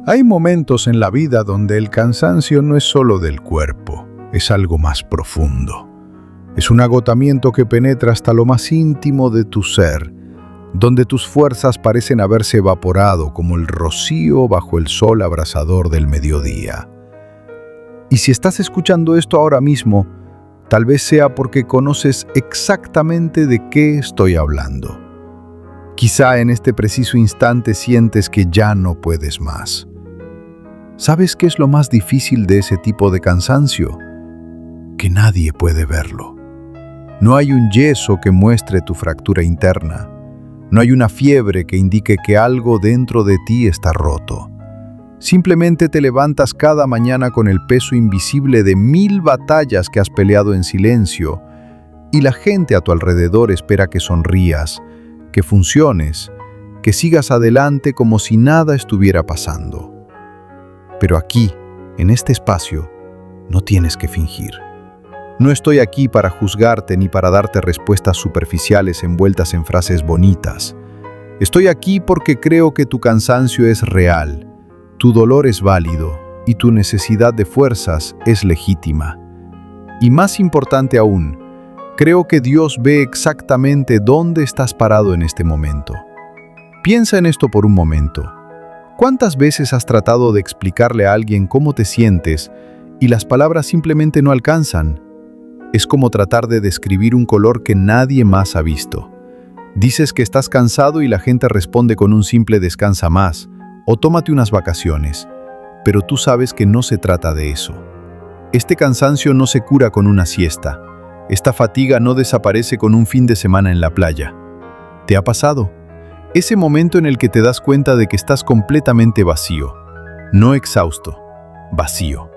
Hay momentos en la vida donde el cansancio no es solo del cuerpo, es algo más profundo. Es un agotamiento que penetra hasta lo más íntimo de tu ser, donde tus fuerzas parecen haberse evaporado como el rocío bajo el sol abrasador del mediodía. Y si estás escuchando esto ahora mismo, tal vez sea porque conoces exactamente de qué estoy hablando. Quizá en este preciso instante sientes que ya no puedes más. ¿Sabes qué es lo más difícil de ese tipo de cansancio? Que nadie puede verlo. No hay un yeso que muestre tu fractura interna. No hay una fiebre que indique que algo dentro de ti está roto. Simplemente te levantas cada mañana con el peso invisible de 1000 batallas que has peleado en silencio, y la gente a tu alrededor espera que sonrías, que funciones, que sigas adelante como si nada estuviera pasando. Pero aquí, en este espacio, no tienes que fingir. No estoy aquí para juzgarte ni para darte respuestas superficiales envueltas en frases bonitas. Estoy aquí porque creo que tu cansancio es real, tu dolor es válido y tu necesidad de fuerzas es legítima. Y más importante aún, creo que Dios ve exactamente dónde estás parado en este momento. Piensa en esto por un momento. ¿Cuántas veces has tratado de explicarle a alguien cómo te sientes y las palabras simplemente no alcanzan? Es como tratar de describir un color que nadie más ha visto. Dices que estás cansado y la gente responde con un simple descansa más o tómate unas vacaciones, pero tú sabes que no se trata de eso. Este cansancio no se cura con una siesta. Esta fatiga no desaparece con un fin de semana en la playa. ¿Te ha pasado? Ese momento en el que te das cuenta de que estás completamente vacío, no exhausto, vacío.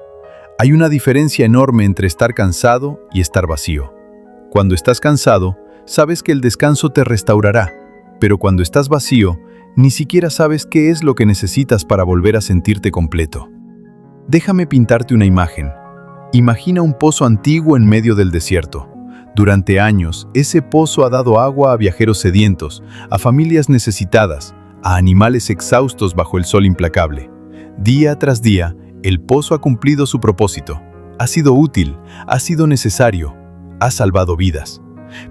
Hay una diferencia enorme entre estar cansado y estar vacío. Cuando estás cansado, sabes que el descanso te restaurará, pero cuando estás vacío, ni siquiera sabes qué es lo que necesitas para volver a sentirte completo. Déjame pintarte una imagen. Imagina un pozo antiguo en medio del desierto. Durante años, ese pozo ha dado agua a viajeros sedientos, a familias necesitadas, a animales exhaustos bajo el sol implacable. Día tras día, el pozo ha cumplido su propósito. Ha sido útil, ha sido necesario, ha salvado vidas.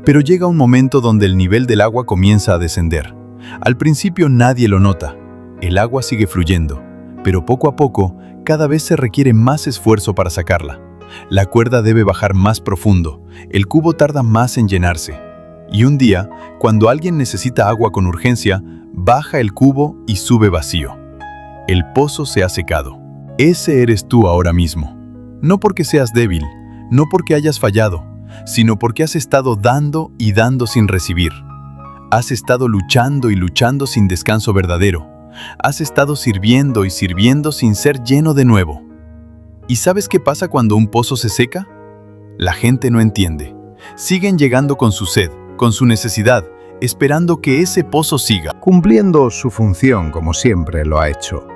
Pero llega un momento donde el nivel del agua comienza a descender. Al principio nadie lo nota. El agua sigue fluyendo, pero poco a poco, cada vez se requiere más esfuerzo para sacarla. La cuerda debe bajar más profundo, el cubo tarda más en llenarse. Y un día, cuando alguien necesita agua con urgencia, baja el cubo y sube vacío. El pozo se ha secado. Ese eres tú ahora mismo. No porque seas débil, no porque hayas fallado, sino porque has estado dando y dando sin recibir. Has estado luchando y luchando sin descanso verdadero. Has estado sirviendo y sirviendo sin ser lleno de nuevo. ¿Y sabes qué pasa cuando un pozo se seca? La gente no entiende. Siguen llegando con su sed, con su necesidad, esperando que ese pozo siga, cumpliendo su función como siempre lo ha hecho.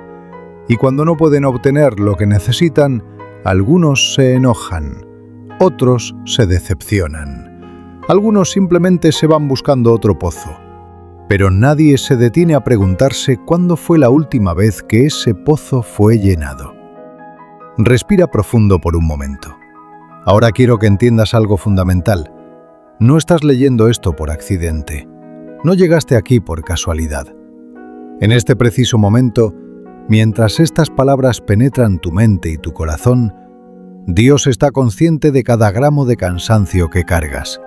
Y cuando no pueden obtener lo que necesitan, algunos se enojan, otros se decepcionan. Algunos simplemente se van buscando otro pozo. Pero nadie se detiene a preguntarse cuándo fue la última vez que ese pozo fue llenado. Respira profundo por un momento. Ahora quiero que entiendas algo fundamental. No estás leyendo esto por accidente. No llegaste aquí por casualidad. En este preciso momento, mientras estas palabras penetran tu mente y tu corazón, Dios está consciente de cada gramo de cansancio que cargas.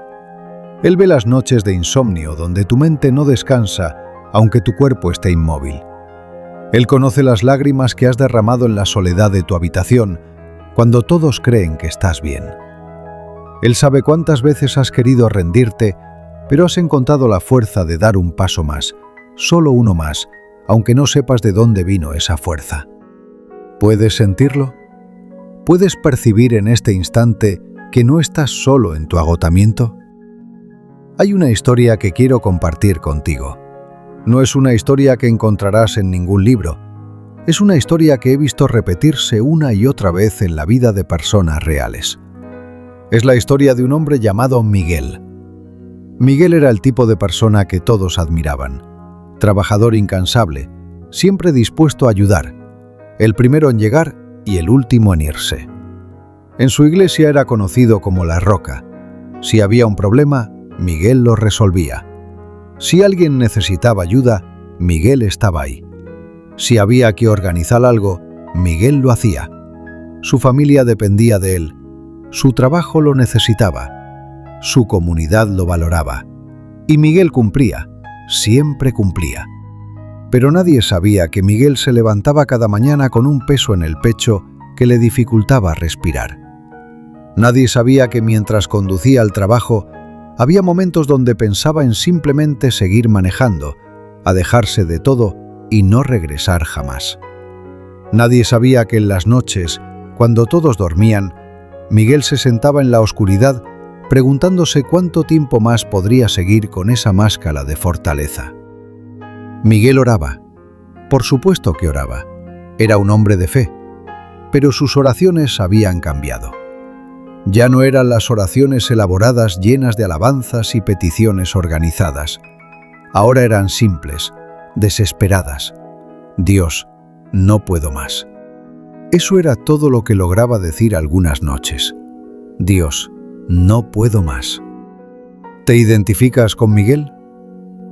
Él ve las noches de insomnio donde tu mente no descansa, aunque tu cuerpo esté inmóvil. Él conoce las lágrimas que has derramado en la soledad de tu habitación, cuando todos creen que estás bien. Él sabe cuántas veces has querido rendirte, pero has encontrado la fuerza de dar un paso más, solo uno más, aunque no sepas de dónde vino esa fuerza. ¿Puedes sentirlo? ¿Puedes percibir en este instante que no estás solo en tu agotamiento? Hay una historia que quiero compartir contigo. No es una historia que encontrarás en ningún libro. Es una historia que he visto repetirse una y otra vez en la vida de personas reales. Es la historia de un hombre llamado Miguel. Miguel era el tipo de persona que todos admiraban. Trabajador incansable, siempre dispuesto a ayudar. el primero en llegar y el último en irse. En su iglesia era conocido como La Roca. Si había un problema, Miguel lo resolvía. Si alguien necesitaba ayuda, Miguel estaba ahí. Si había que organizar algo, Miguel lo hacía. Su familia dependía de él. Su trabajo lo necesitaba. Su comunidad lo valoraba. Y Miguel cumplía, siempre cumplía. Pero nadie sabía que Miguel se levantaba cada mañana con un peso en el pecho que le dificultaba respirar. Nadie sabía que mientras conducía al trabajo, había momentos donde pensaba en simplemente seguir manejando, a dejarse de todo y no regresar jamás. Nadie sabía que en las noches, cuando todos dormían, Miguel se sentaba en la oscuridad preguntándose cuánto tiempo más podría seguir con esa máscara de fortaleza. Miguel oraba. Por supuesto que oraba. Era un hombre de fe. Pero sus oraciones habían cambiado. Ya no eran las oraciones elaboradas llenas de alabanzas y peticiones organizadas. Ahora eran simples, desesperadas. Dios, no puedo más. Eso era todo lo que lograba decir algunas noches. Dios, no puedo más. ¿Te identificas con Miguel?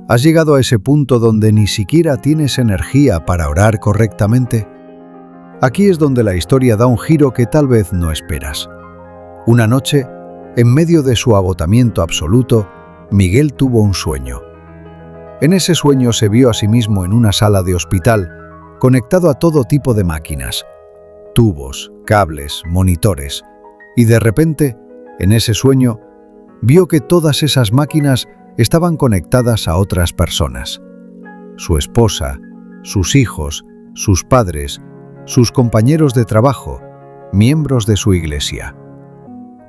¿Has llegado a ese punto donde ni siquiera tienes energía para orar correctamente? Aquí es donde la historia da un giro que tal vez no esperas. Una noche, en medio de su agotamiento absoluto, Miguel tuvo un sueño. En ese sueño se vio a sí mismo en una sala de hospital, conectado a todo tipo de máquinas, tubos, cables, monitores, y de repente, en ese sueño, vio que todas esas máquinas estaban conectadas a otras personas. Su esposa, sus hijos, sus padres, sus compañeros de trabajo, miembros de su iglesia.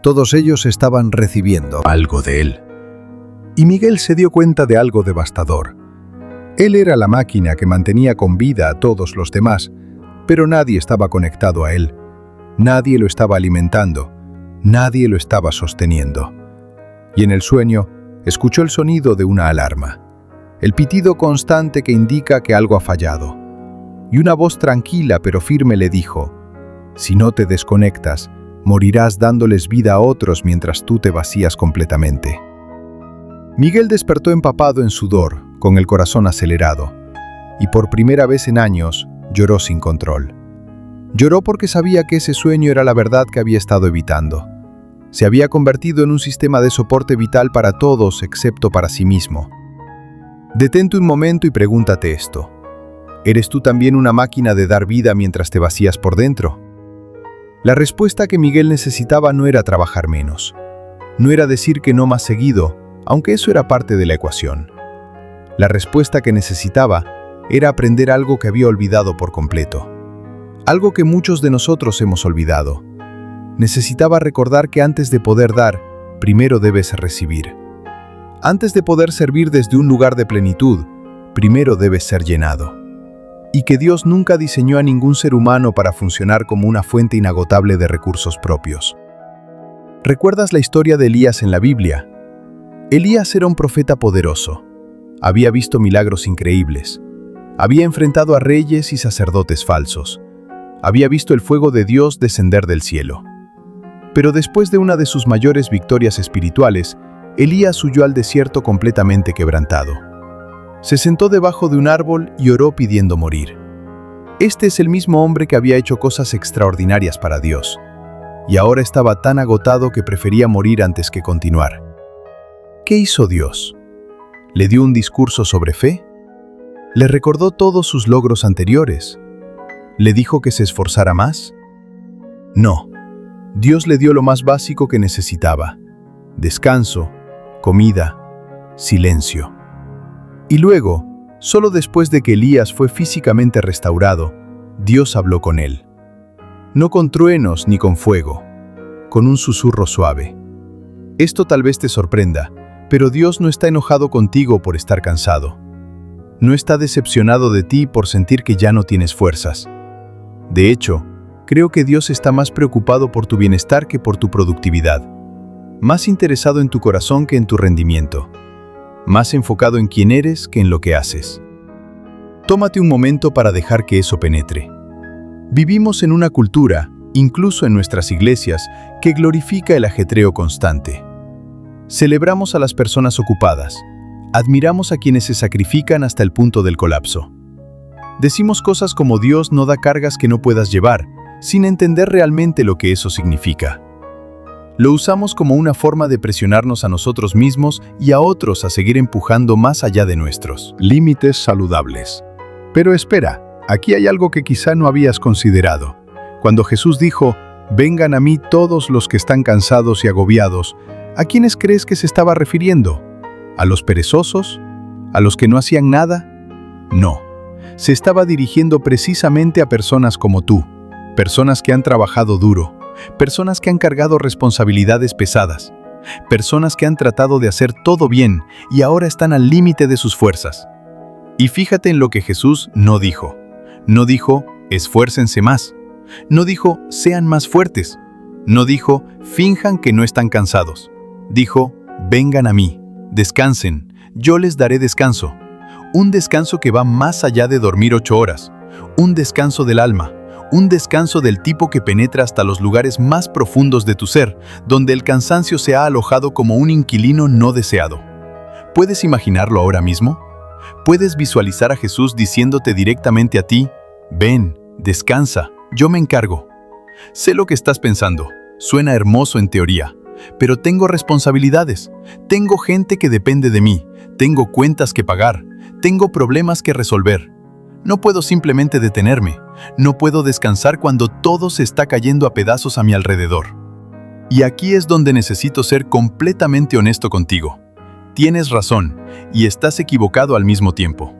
Todos ellos estaban recibiendo algo de él. Y Miguel se dio cuenta de algo devastador. Él era la máquina que mantenía con vida a todos los demás, pero nadie estaba conectado a él. Nadie lo estaba alimentando. Nadie lo estaba sosteniendo. Y en el sueño, escuchó el sonido de una alarma, el pitido constante que indica que algo ha fallado. Y una voz tranquila pero firme le dijo: si no te desconectas, morirás dándoles vida a otros mientras tú te vacías completamente. Miguel despertó empapado en sudor, con el corazón acelerado, y por primera vez en años lloró sin control. Lloró porque sabía que ese sueño era la verdad que había estado evitando. Se había convertido en un sistema de soporte vital para todos excepto para sí mismo. Detente un momento y pregúntate esto: ¿eres tú también una máquina de dar vida mientras te vacías por dentro? La respuesta que Miguel necesitaba no era trabajar menos. No era decir que no más seguido, aunque eso era parte de la ecuación. La respuesta que necesitaba era aprender algo que había olvidado por completo. Algo que muchos de nosotros hemos olvidado. Necesitaba recordar que antes de poder dar, primero debes recibir. Antes de poder servir desde un lugar de plenitud, primero debes ser llenado. Y que Dios nunca diseñó a ningún ser humano para funcionar como una fuente inagotable de recursos propios. ¿Recuerdas la historia de Elías en la Biblia? Elías era un profeta poderoso. Había visto milagros increíbles. Había enfrentado a reyes y sacerdotes falsos. Había visto el fuego de Dios descender del cielo. Pero después de una de sus mayores victorias espirituales, Elías huyó al desierto completamente quebrantado. Se sentó debajo de un árbol y oró pidiendo morir. Este es el mismo hombre que había hecho cosas extraordinarias para Dios, y ahora estaba tan agotado que prefería morir antes que continuar. ¿Qué hizo Dios? ¿Le dio un discurso sobre fe? ¿Le recordó todos sus logros anteriores? ¿Le dijo que se esforzara más? No. Dios le dio lo más básico que necesitaba: descanso, comida, silencio. Y luego, solo después de que Elías fue físicamente restaurado, Dios habló con él. No con truenos ni con fuego, con un susurro suave. Esto tal vez te sorprenda, pero Dios no está enojado contigo por estar cansado. No está decepcionado de ti por sentir que ya no tienes fuerzas. De hecho, creo que Dios está más preocupado por tu bienestar que por tu productividad, más interesado en tu corazón que en tu rendimiento, más enfocado en quién eres que en lo que haces. Tómate un momento para dejar que eso penetre. Vivimos en una cultura, incluso en nuestras iglesias, que glorifica el ajetreo constante. Celebramos a las personas ocupadas, admiramos a quienes se sacrifican hasta el punto del colapso. Decimos cosas como Dios no da cargas que no puedas llevar, sin entender realmente lo que eso significa. Lo usamos como una forma de presionarnos a nosotros mismos y a otros a seguir empujando más allá de nuestros límites saludables. Pero espera, aquí hay algo que quizá no habías considerado. Cuando Jesús dijo, «Vengan a mí todos los que están cansados y agobiados», ¿a quiénes crees que se estaba refiriendo? ¿A los perezosos? ¿A los que no hacían nada? No. Se estaba dirigiendo precisamente a personas como tú, personas que han trabajado duro, personas que han cargado responsabilidades pesadas, personas que han tratado de hacer todo bien y ahora están al límite de sus fuerzas. Y fíjate en lo que Jesús no dijo. No dijo, esfuércense más. No dijo, sean más fuertes. No dijo, finjan que no están cansados. Dijo, vengan a mí, descansen, yo les daré descanso. Un descanso que va más allá de dormir 8 horas. Un descanso del alma. Un descanso del tipo que penetra hasta los lugares más profundos de tu ser, donde el cansancio se ha alojado como un inquilino no deseado. ¿Puedes imaginarlo ahora mismo? ¿Puedes visualizar a Jesús diciéndote directamente a ti, ven, descansa, yo me encargo? Sé lo que estás pensando, suena hermoso en teoría, pero tengo responsabilidades, tengo gente que depende de mí, tengo cuentas que pagar, tengo problemas que resolver. No puedo simplemente detenerme, no puedo descansar cuando todo se está cayendo a pedazos a mi alrededor. Y aquí es donde necesito ser completamente honesto contigo. Tienes razón, y estás equivocado al mismo tiempo.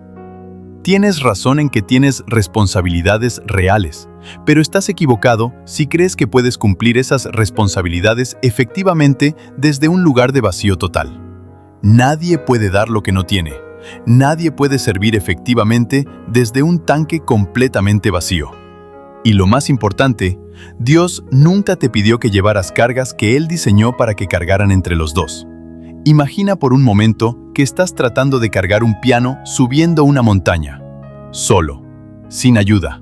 Tienes razón en que tienes responsabilidades reales, pero estás equivocado si crees que puedes cumplir esas responsabilidades efectivamente desde un lugar de vacío total. Nadie puede dar lo que no tiene. Nadie puede servir efectivamente desde un tanque completamente vacío. Y lo más importante, Dios nunca te pidió que llevaras cargas que Él diseñó para que cargaran entre los dos. Imagina por un momento que estás tratando de cargar un piano subiendo una montaña, solo, sin ayuda.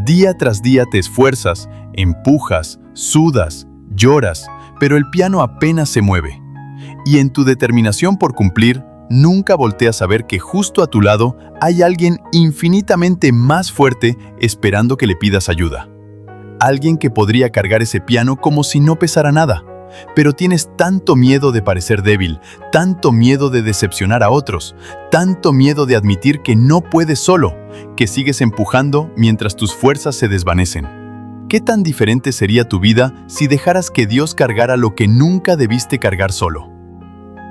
Día tras día te esfuerzas, empujas, sudas, lloras, pero el piano apenas se mueve. Y en tu determinación por cumplir, nunca volteas a ver que justo a tu lado hay alguien infinitamente más fuerte esperando que le pidas ayuda. Alguien que podría cargar ese piano como si no pesara nada. Pero tienes tanto miedo de parecer débil, tanto miedo de decepcionar a otros, tanto miedo de admitir que no puedes solo, que sigues empujando mientras tus fuerzas se desvanecen. ¿Qué tan diferente sería tu vida si dejaras que Dios cargara lo que nunca debiste cargar solo?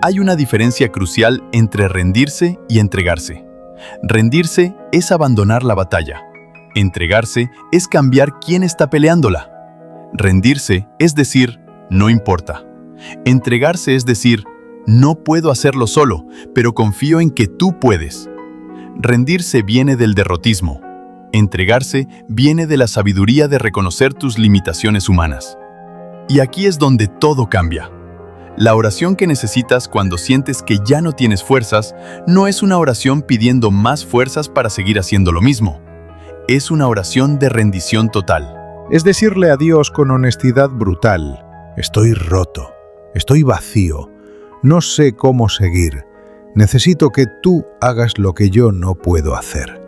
Hay una diferencia crucial entre rendirse y entregarse. Rendirse es abandonar la batalla. Entregarse es cambiar quién está peleándola. Rendirse es decir, no importa. Entregarse es decir, no puedo hacerlo solo, pero confío en que tú puedes. Rendirse viene del derrotismo. Entregarse viene de la sabiduría de reconocer tus limitaciones humanas. Y aquí es donde todo cambia. La oración que necesitas cuando sientes que ya no tienes fuerzas no es una oración pidiendo más fuerzas para seguir haciendo lo mismo. Es una oración de rendición total. Es decirle a Dios con honestidad brutal, estoy roto, estoy vacío, no sé cómo seguir, necesito que tú hagas lo que yo no puedo hacer.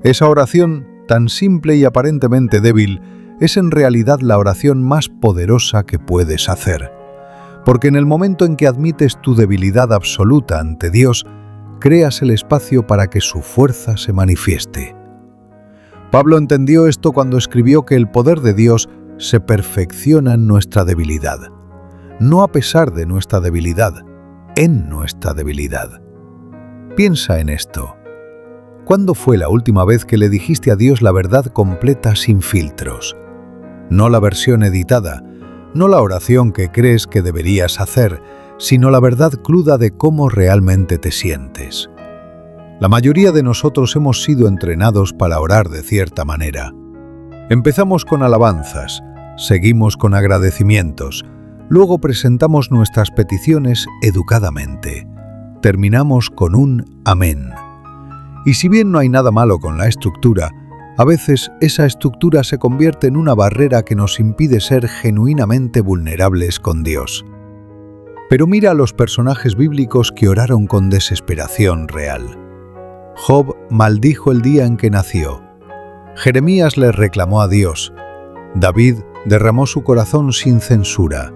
Esa oración, tan simple y aparentemente débil, es en realidad la oración más poderosa que puedes hacer. Porque en el momento en que admites tu debilidad absoluta ante Dios, creas el espacio para que su fuerza se manifieste. Pablo entendió esto cuando escribió que el poder de Dios se perfecciona en nuestra debilidad. No a pesar de nuestra debilidad, en nuestra debilidad. Piensa en esto. ¿Cuándo fue la última vez que le dijiste a Dios la verdad completa sin filtros? No la versión editada, no la oración que crees que deberías hacer, sino la verdad cruda de cómo realmente te sientes. La mayoría de nosotros hemos sido entrenados para orar de cierta manera. Empezamos con alabanzas, seguimos con agradecimientos, luego presentamos nuestras peticiones educadamente. Terminamos con un amén. Y si bien no hay nada malo con la estructura, A veces esa estructura se convierte en una barrera que nos impide ser genuinamente vulnerables con Dios. Pero mira a los personajes bíblicos que oraron con desesperación real. Job maldijo el día en que nació. Jeremías le reclamó a Dios. David derramó su corazón sin censura.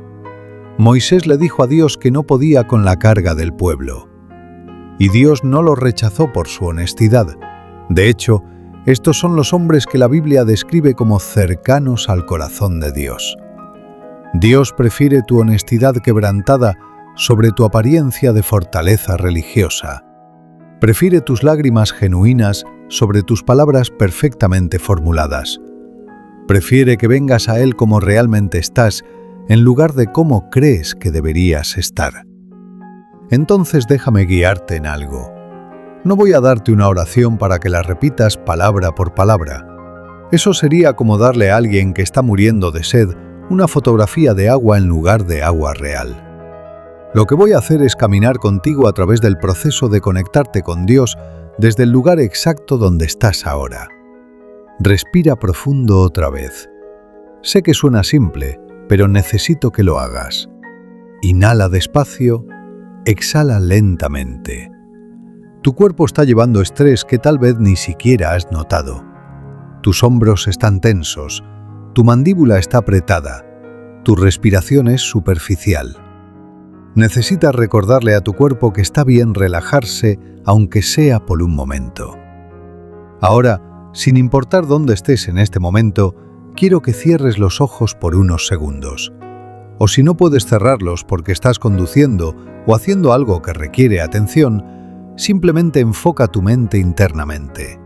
Moisés le dijo a Dios que no podía con la carga del pueblo. Y Dios no lo rechazó por su honestidad. De hecho, estos son los hombres que la Biblia describe como cercanos al corazón de Dios. Dios prefiere tu honestidad quebrantada sobre tu apariencia de fortaleza religiosa. Prefiere tus lágrimas genuinas sobre tus palabras perfectamente formuladas. Prefiere que vengas a Él como realmente estás, en lugar de cómo crees que deberías estar. Entonces déjame guiarte en algo. No voy a darte una oración para que la repitas palabra por palabra. Eso sería como darle a alguien que está muriendo de sed una fotografía de agua en lugar de agua real. Lo que voy a hacer es caminar contigo a través del proceso de conectarte con Dios desde el lugar exacto donde estás ahora. Respira profundo otra vez. Sé que suena simple, pero necesito que lo hagas. Inhala despacio, exhala lentamente. Tu cuerpo está llevando estrés que tal vez ni siquiera has notado. Tus hombros están tensos, tu mandíbula está apretada, tu respiración es superficial. Necesitas recordarle a tu cuerpo que está bien relajarse, aunque sea por un momento. Ahora, sin importar dónde estés en este momento, quiero que cierres los ojos por unos segundos. O si no puedes cerrarlos porque estás conduciendo o haciendo algo que requiere atención, simplemente enfoca tu mente internamente.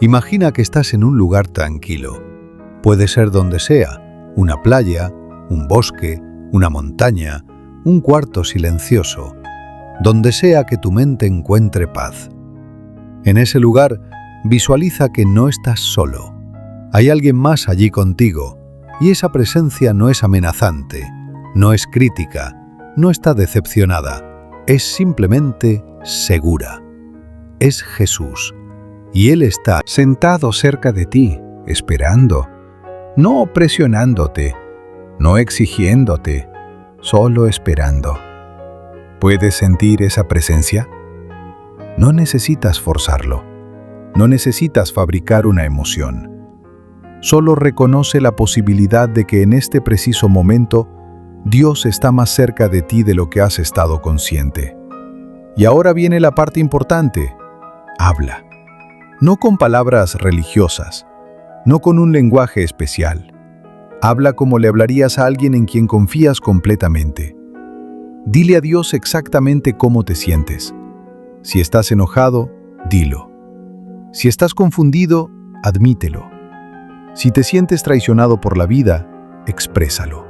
Imagina que estás en un lugar tranquilo. Puede ser donde sea, una playa, un bosque, una montaña, un cuarto silencioso, donde sea que tu mente encuentre paz. En ese lugar, visualiza que no estás solo. Hay alguien más allí contigo, y esa presencia no es amenazante, no es crítica, no está decepcionada, es simplemente segura. Es Jesús, y Él está sentado cerca de ti, esperando, no presionándote, no exigiéndote, solo esperando. ¿Puedes sentir esa presencia? No necesitas forzarlo, no necesitas fabricar una emoción. Solo reconoce la posibilidad de que en este preciso momento Dios está más cerca de ti de lo que has estado consciente. Y ahora viene la parte importante. Habla. No con palabras religiosas, no con un lenguaje especial. Habla como le hablarías a alguien en quien confías completamente. Dile a Dios exactamente cómo te sientes. Si estás enojado, dilo. Si estás confundido, admítelo. Si te sientes traicionado por la vida, exprésalo.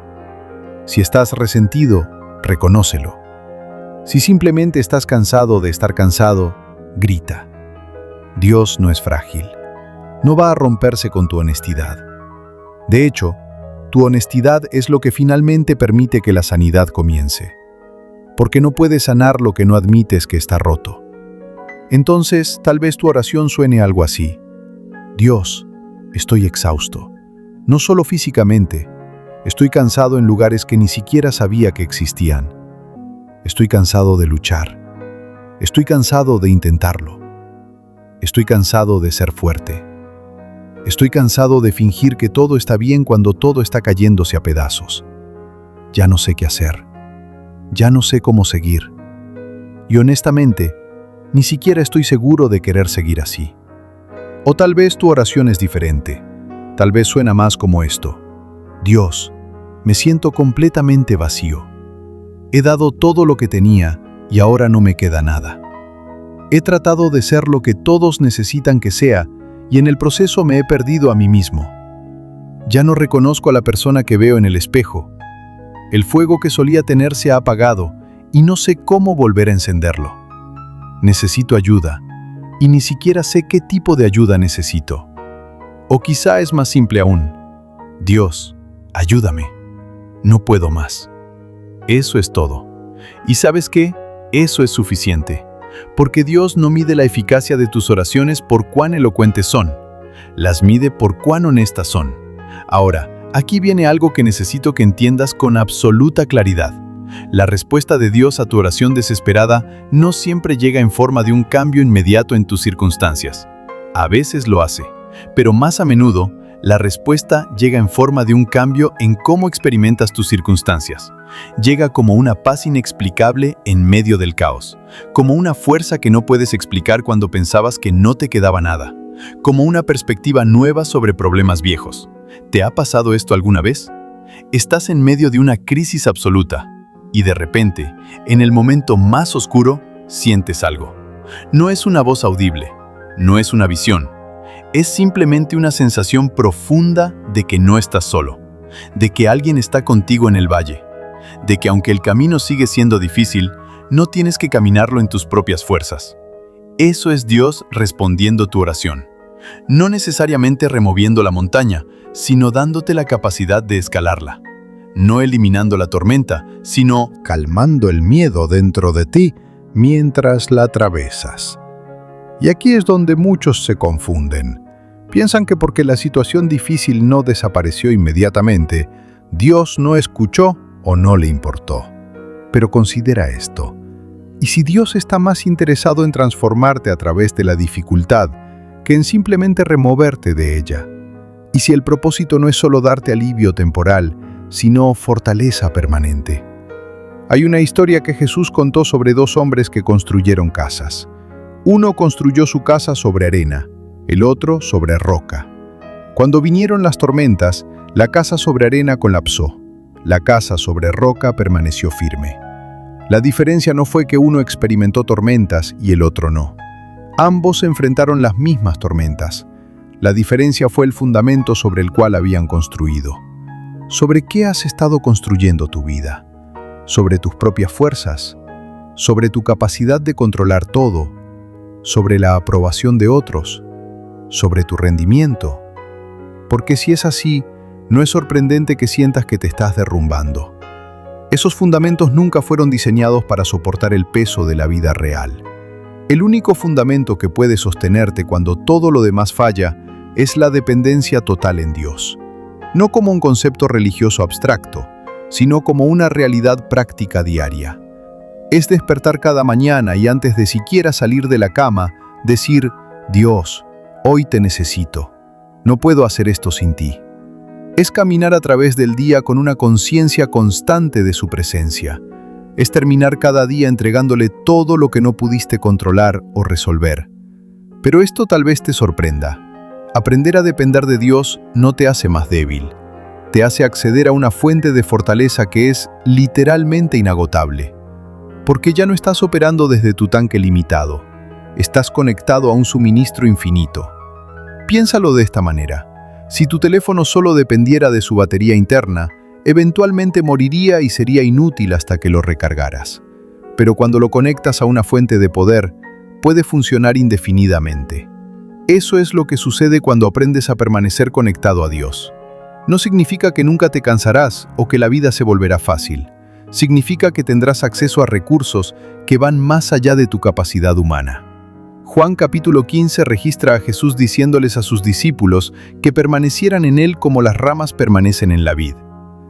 Si estás resentido, reconócelo. Si simplemente estás cansado de estar cansado, grita. Dios no es frágil. No va a romperse con tu honestidad. De hecho, tu honestidad es lo que finalmente permite que la sanidad comience. Porque no puedes sanar lo que no admites que está roto. Entonces, tal vez tu oración suene algo así. Dios, estoy exhausto. No solo físicamente. Estoy cansado en lugares que ni siquiera sabía que existían. Estoy cansado de luchar. Estoy cansado de intentarlo. Estoy cansado de ser fuerte. Estoy cansado de fingir que todo está bien cuando todo está cayéndose a pedazos. Ya no sé qué hacer. Ya no sé cómo seguir. Y honestamente, ni siquiera estoy seguro de querer seguir así. O tal vez tu oración es diferente. Tal vez suena más como esto. Dios, me siento completamente vacío. He dado todo lo que tenía y ahora no me queda nada. He tratado de ser lo que todos necesitan que sea y en el proceso me he perdido a mí mismo. Ya no reconozco a la persona que veo en el espejo. El fuego que solía tener se ha apagado y no sé cómo volver a encenderlo. Necesito ayuda y ni siquiera sé qué tipo de ayuda necesito. O quizá es más simple aún. Dios, ayúdame. No puedo más. Eso es todo. ¿Y sabes qué? Eso es suficiente. Porque Dios no mide la eficacia de tus oraciones por cuán elocuentes son. las mide por cuán honestas son. Ahora, aquí viene algo que necesito que entiendas con absoluta claridad. La respuesta de Dios a tu oración desesperada no siempre llega en forma de un cambio inmediato en tus circunstancias. A veces lo hace, pero más a menudo, la respuesta llega en forma de un cambio en cómo experimentas tus circunstancias. Llega como una paz inexplicable en medio del caos, como una fuerza que no puedes explicar cuando pensabas que no te quedaba nada, como una perspectiva nueva sobre problemas viejos. ¿Te ha pasado esto alguna vez? Estás en medio de una crisis absoluta y de repente, en el momento más oscuro, sientes algo. No es una voz audible, no es una visión. Es simplemente una sensación profunda de que no estás solo, de que alguien está contigo en el valle, de que aunque el camino sigue siendo difícil, no tienes que caminarlo en tus propias fuerzas. Eso es Dios respondiendo tu oración. No necesariamente removiendo la montaña, sino dándote la capacidad de escalarla. No eliminando la tormenta, sino calmando el miedo dentro de ti mientras la atravesas. Y aquí es donde muchos se confunden. Piensan que porque la situación difícil no desapareció inmediatamente, Dios no escuchó o no le importó. Pero considera esto. ¿Y si Dios está más interesado en transformarte a través de la dificultad que en simplemente removerte de ella? ¿Y si el propósito no es solo darte alivio temporal, sino fortaleza permanente? Hay una historia que Jesús contó sobre dos hombres que construyeron casas. Uno construyó su casa sobre arena, el otro sobre roca. Cuando vinieron las tormentas, la casa sobre arena colapsó. La casa sobre roca permaneció firme. La diferencia no fue que uno experimentó tormentas y el otro no. Ambos enfrentaron las mismas tormentas. La diferencia fue el fundamento sobre el cual habían construido. ¿Sobre qué has estado construyendo tu vida? ¿Sobre tus propias fuerzas? ¿Sobre tu capacidad de controlar todo? ¿Sobre la aprobación de otros? ¿Sobre tu rendimiento? Porque si es así, no es sorprendente que sientas que te estás derrumbando. Esos fundamentos nunca fueron diseñados para soportar el peso de la vida real. El único fundamento que puede sostenerte cuando todo lo demás falla es la dependencia total en Dios. No como un concepto religioso abstracto, sino como una realidad práctica diaria. Es despertar cada mañana y antes de siquiera salir de la cama, decir, Dios, hoy te necesito. No puedo hacer esto sin ti. Es caminar a través del día con una conciencia constante de su presencia. Es terminar cada día entregándole todo lo que no pudiste controlar o resolver. Pero esto tal vez te sorprenda. Aprender a depender de Dios no te hace más débil. Te hace acceder a una fuente de fortaleza que es literalmente inagotable. Porque ya no estás operando desde tu tanque limitado. Estás conectado a un suministro infinito. Piénsalo de esta manera. Si tu teléfono solo dependiera de su batería interna, eventualmente moriría y sería inútil hasta que lo recargaras. Pero cuando lo conectas a una fuente de poder, puede funcionar indefinidamente. Eso es lo que sucede cuando aprendes a permanecer conectado a Dios. No significa que nunca te cansarás o que la vida se volverá fácil. Significa que tendrás acceso a recursos que van más allá de tu capacidad humana. Juan capítulo 15 registra a Jesús diciéndoles a sus discípulos que permanecieran en Él como las ramas permanecen en la vid.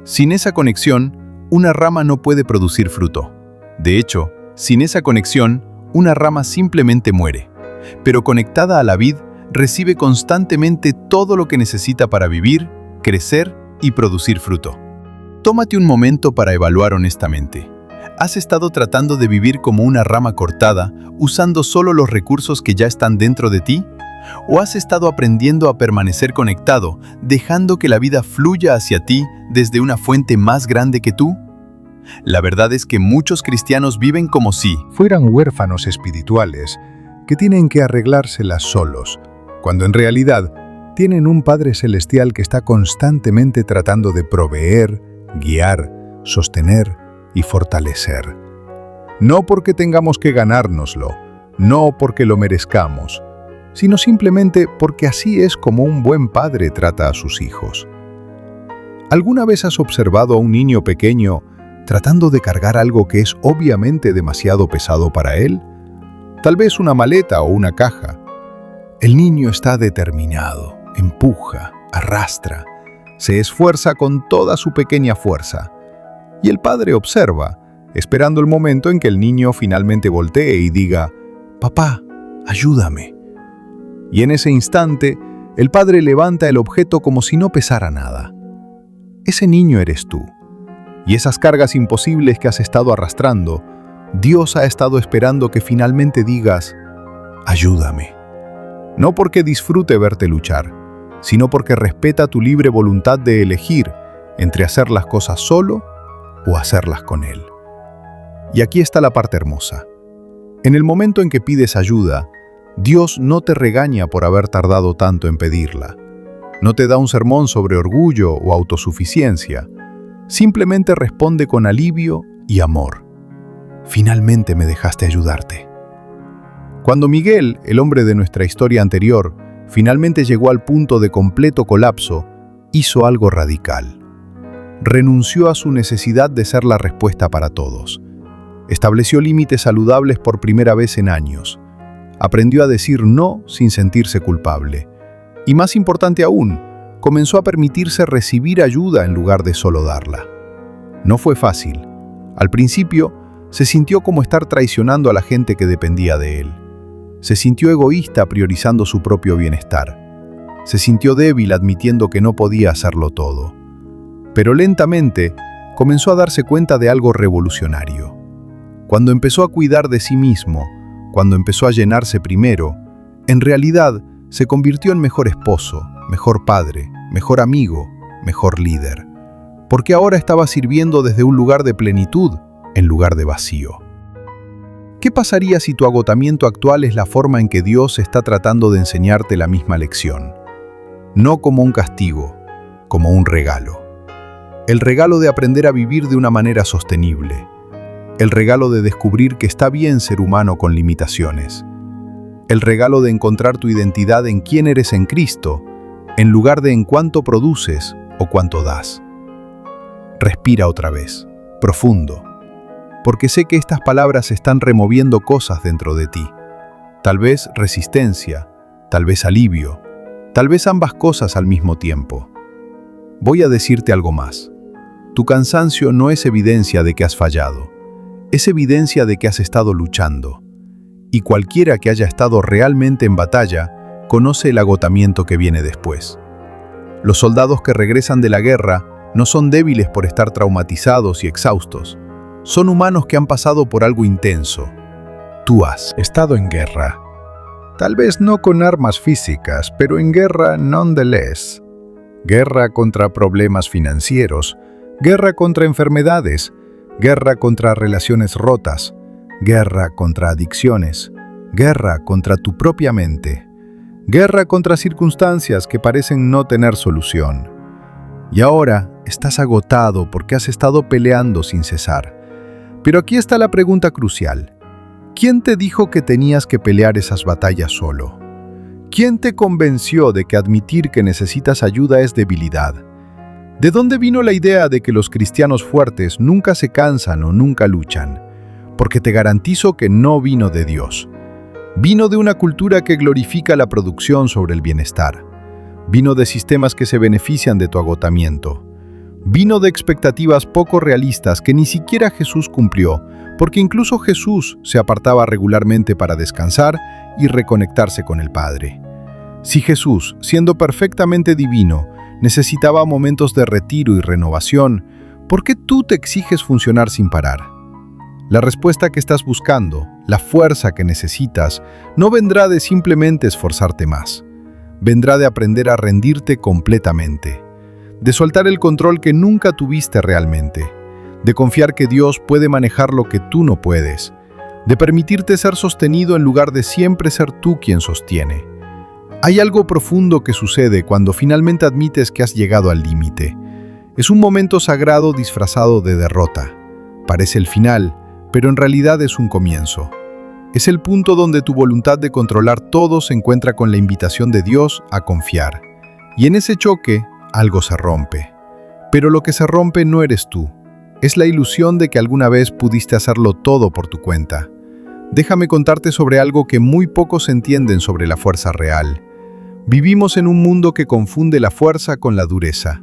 Sin esa conexión, una rama no puede producir fruto. De hecho, sin esa conexión, una rama simplemente muere. Pero conectada a la vid, recibe constantemente todo lo que necesita para vivir, crecer y producir fruto. Tómate un momento para evaluar honestamente. ¿Has estado tratando de vivir como una rama cortada, usando solo los recursos que ya están dentro de ti? ¿O has estado aprendiendo a permanecer conectado, dejando que la vida fluya hacia ti desde una fuente más grande que tú? La verdad es que muchos cristianos viven como si fueran huérfanos espirituales que tienen que arreglárselas solos, cuando en realidad tienen un Padre Celestial que está constantemente tratando de proveer, guiar, sostener y fortalecer. No porque tengamos que ganárnoslo, no porque lo merezcamos, sino simplemente porque así es como un buen padre trata a sus hijos. ¿Alguna vez has observado a un niño pequeño tratando de cargar algo que es obviamente demasiado pesado para él? Tal vez una maleta o una caja. El niño está determinado. empuja, arrastra, se esfuerza con toda su pequeña fuerza. Y el padre observa, esperando el momento en que el niño finalmente voltee y diga: «Papá, ayúdame». Y en ese instante, el padre levanta el objeto como si no pesara nada. Ese niño eres tú. Y esas cargas imposibles que has estado arrastrando, Dios ha estado esperando que finalmente digas: «Ayúdame». No porque disfrute verte luchar, sino porque respeta tu libre voluntad de elegir entre hacer las cosas solo o hacerlas con Él. Y aquí está la parte hermosa. En el momento en que pides ayuda, Dios no te regaña por haber tardado tanto en pedirla. No te da un sermón sobre orgullo o autosuficiencia. Simplemente responde con alivio y amor. Finalmente me dejaste ayudarte. Cuando Miguel, el hombre de nuestra historia anterior, finalmente llegó al punto de completo colapso, hizo algo radical. Renunció a su necesidad de ser la respuesta para todos. Estableció límites saludables por primera vez en años. Aprendió a decir no sin sentirse culpable. Y más importante aún, comenzó a permitirse recibir ayuda en lugar de solo darla. No fue fácil. Al principio, se sintió como estar traicionando a la gente que dependía de él. Se sintió egoísta priorizando su propio bienestar. Se sintió débil admitiendo que no podía hacerlo todo. Pero lentamente comenzó a darse cuenta de algo revolucionario. Cuando empezó a cuidar de sí mismo, cuando empezó a llenarse primero, en realidad se convirtió en mejor esposo, mejor padre, mejor amigo, mejor líder. Porque ahora estaba sirviendo desde un lugar de plenitud en lugar de vacío. ¿Qué pasaría si tu agotamiento actual es la forma en que Dios está tratando de enseñarte la misma lección? No como un castigo, como un regalo. El regalo de aprender a vivir de una manera sostenible. El regalo de descubrir que está bien ser humano con limitaciones. El regalo de encontrar tu identidad en quién eres en Cristo, en lugar de en cuánto produces o cuánto das. Respira otra vez, profundo, porque sé que estas palabras están removiendo cosas dentro de ti. Tal vez resistencia, tal vez alivio, tal vez ambas cosas al mismo tiempo. Voy a decirte algo más. Tu cansancio no es evidencia de que has fallado, es evidencia de que has estado luchando. Y cualquiera que haya estado realmente en batalla, conoce el agotamiento que viene después. Los soldados que regresan de la guerra no son débiles por estar traumatizados y exhaustos. Son humanos que han pasado por algo intenso. Tú has estado en guerra. Tal vez no con armas físicas, pero en guerra nonetheless. Guerra contra problemas financieros, guerra contra enfermedades, guerra contra relaciones rotas, guerra contra adicciones, guerra contra tu propia mente, guerra contra circunstancias que parecen no tener solución. Y ahora estás agotado porque has estado peleando sin cesar. Pero aquí está la pregunta crucial. ¿Quién te dijo que tenías que pelear esas batallas solo? ¿Quién te convenció de que admitir que necesitas ayuda es debilidad? ¿De dónde vino la idea de que los cristianos fuertes nunca se cansan o nunca luchan? Porque te garantizo que no vino de Dios. Vino de una cultura que glorifica la producción sobre el bienestar. Vino de sistemas que se benefician de tu agotamiento. Vino de expectativas poco realistas que ni siquiera Jesús cumplió, porque incluso Jesús se apartaba regularmente para descansar y reconectarse con el Padre. Si Jesús, siendo perfectamente divino, necesitaba momentos de retiro y renovación, ¿por qué tú te exiges funcionar sin parar? La respuesta que estás buscando, la fuerza que necesitas, no vendrá de simplemente esforzarte más. Vendrá de aprender a rendirte completamente. De soltar el control que nunca tuviste realmente, de confiar que Dios puede manejar lo que tú no puedes, de permitirte ser sostenido en lugar de siempre ser tú quien sostiene. Hay algo profundo que sucede cuando finalmente admites que has llegado al límite. Es un momento sagrado disfrazado de derrota. Parece el final, pero en realidad es un comienzo. Es el punto donde tu voluntad de controlar todo se encuentra con la invitación de Dios a confiar. Y en ese choque, algo se rompe. Pero lo que se rompe no eres tú. Es la ilusión de que alguna vez pudiste hacerlo todo por tu cuenta. Déjame contarte sobre algo que muy pocos entienden sobre la fuerza real. Vivimos en un mundo que confunde la fuerza con la dureza.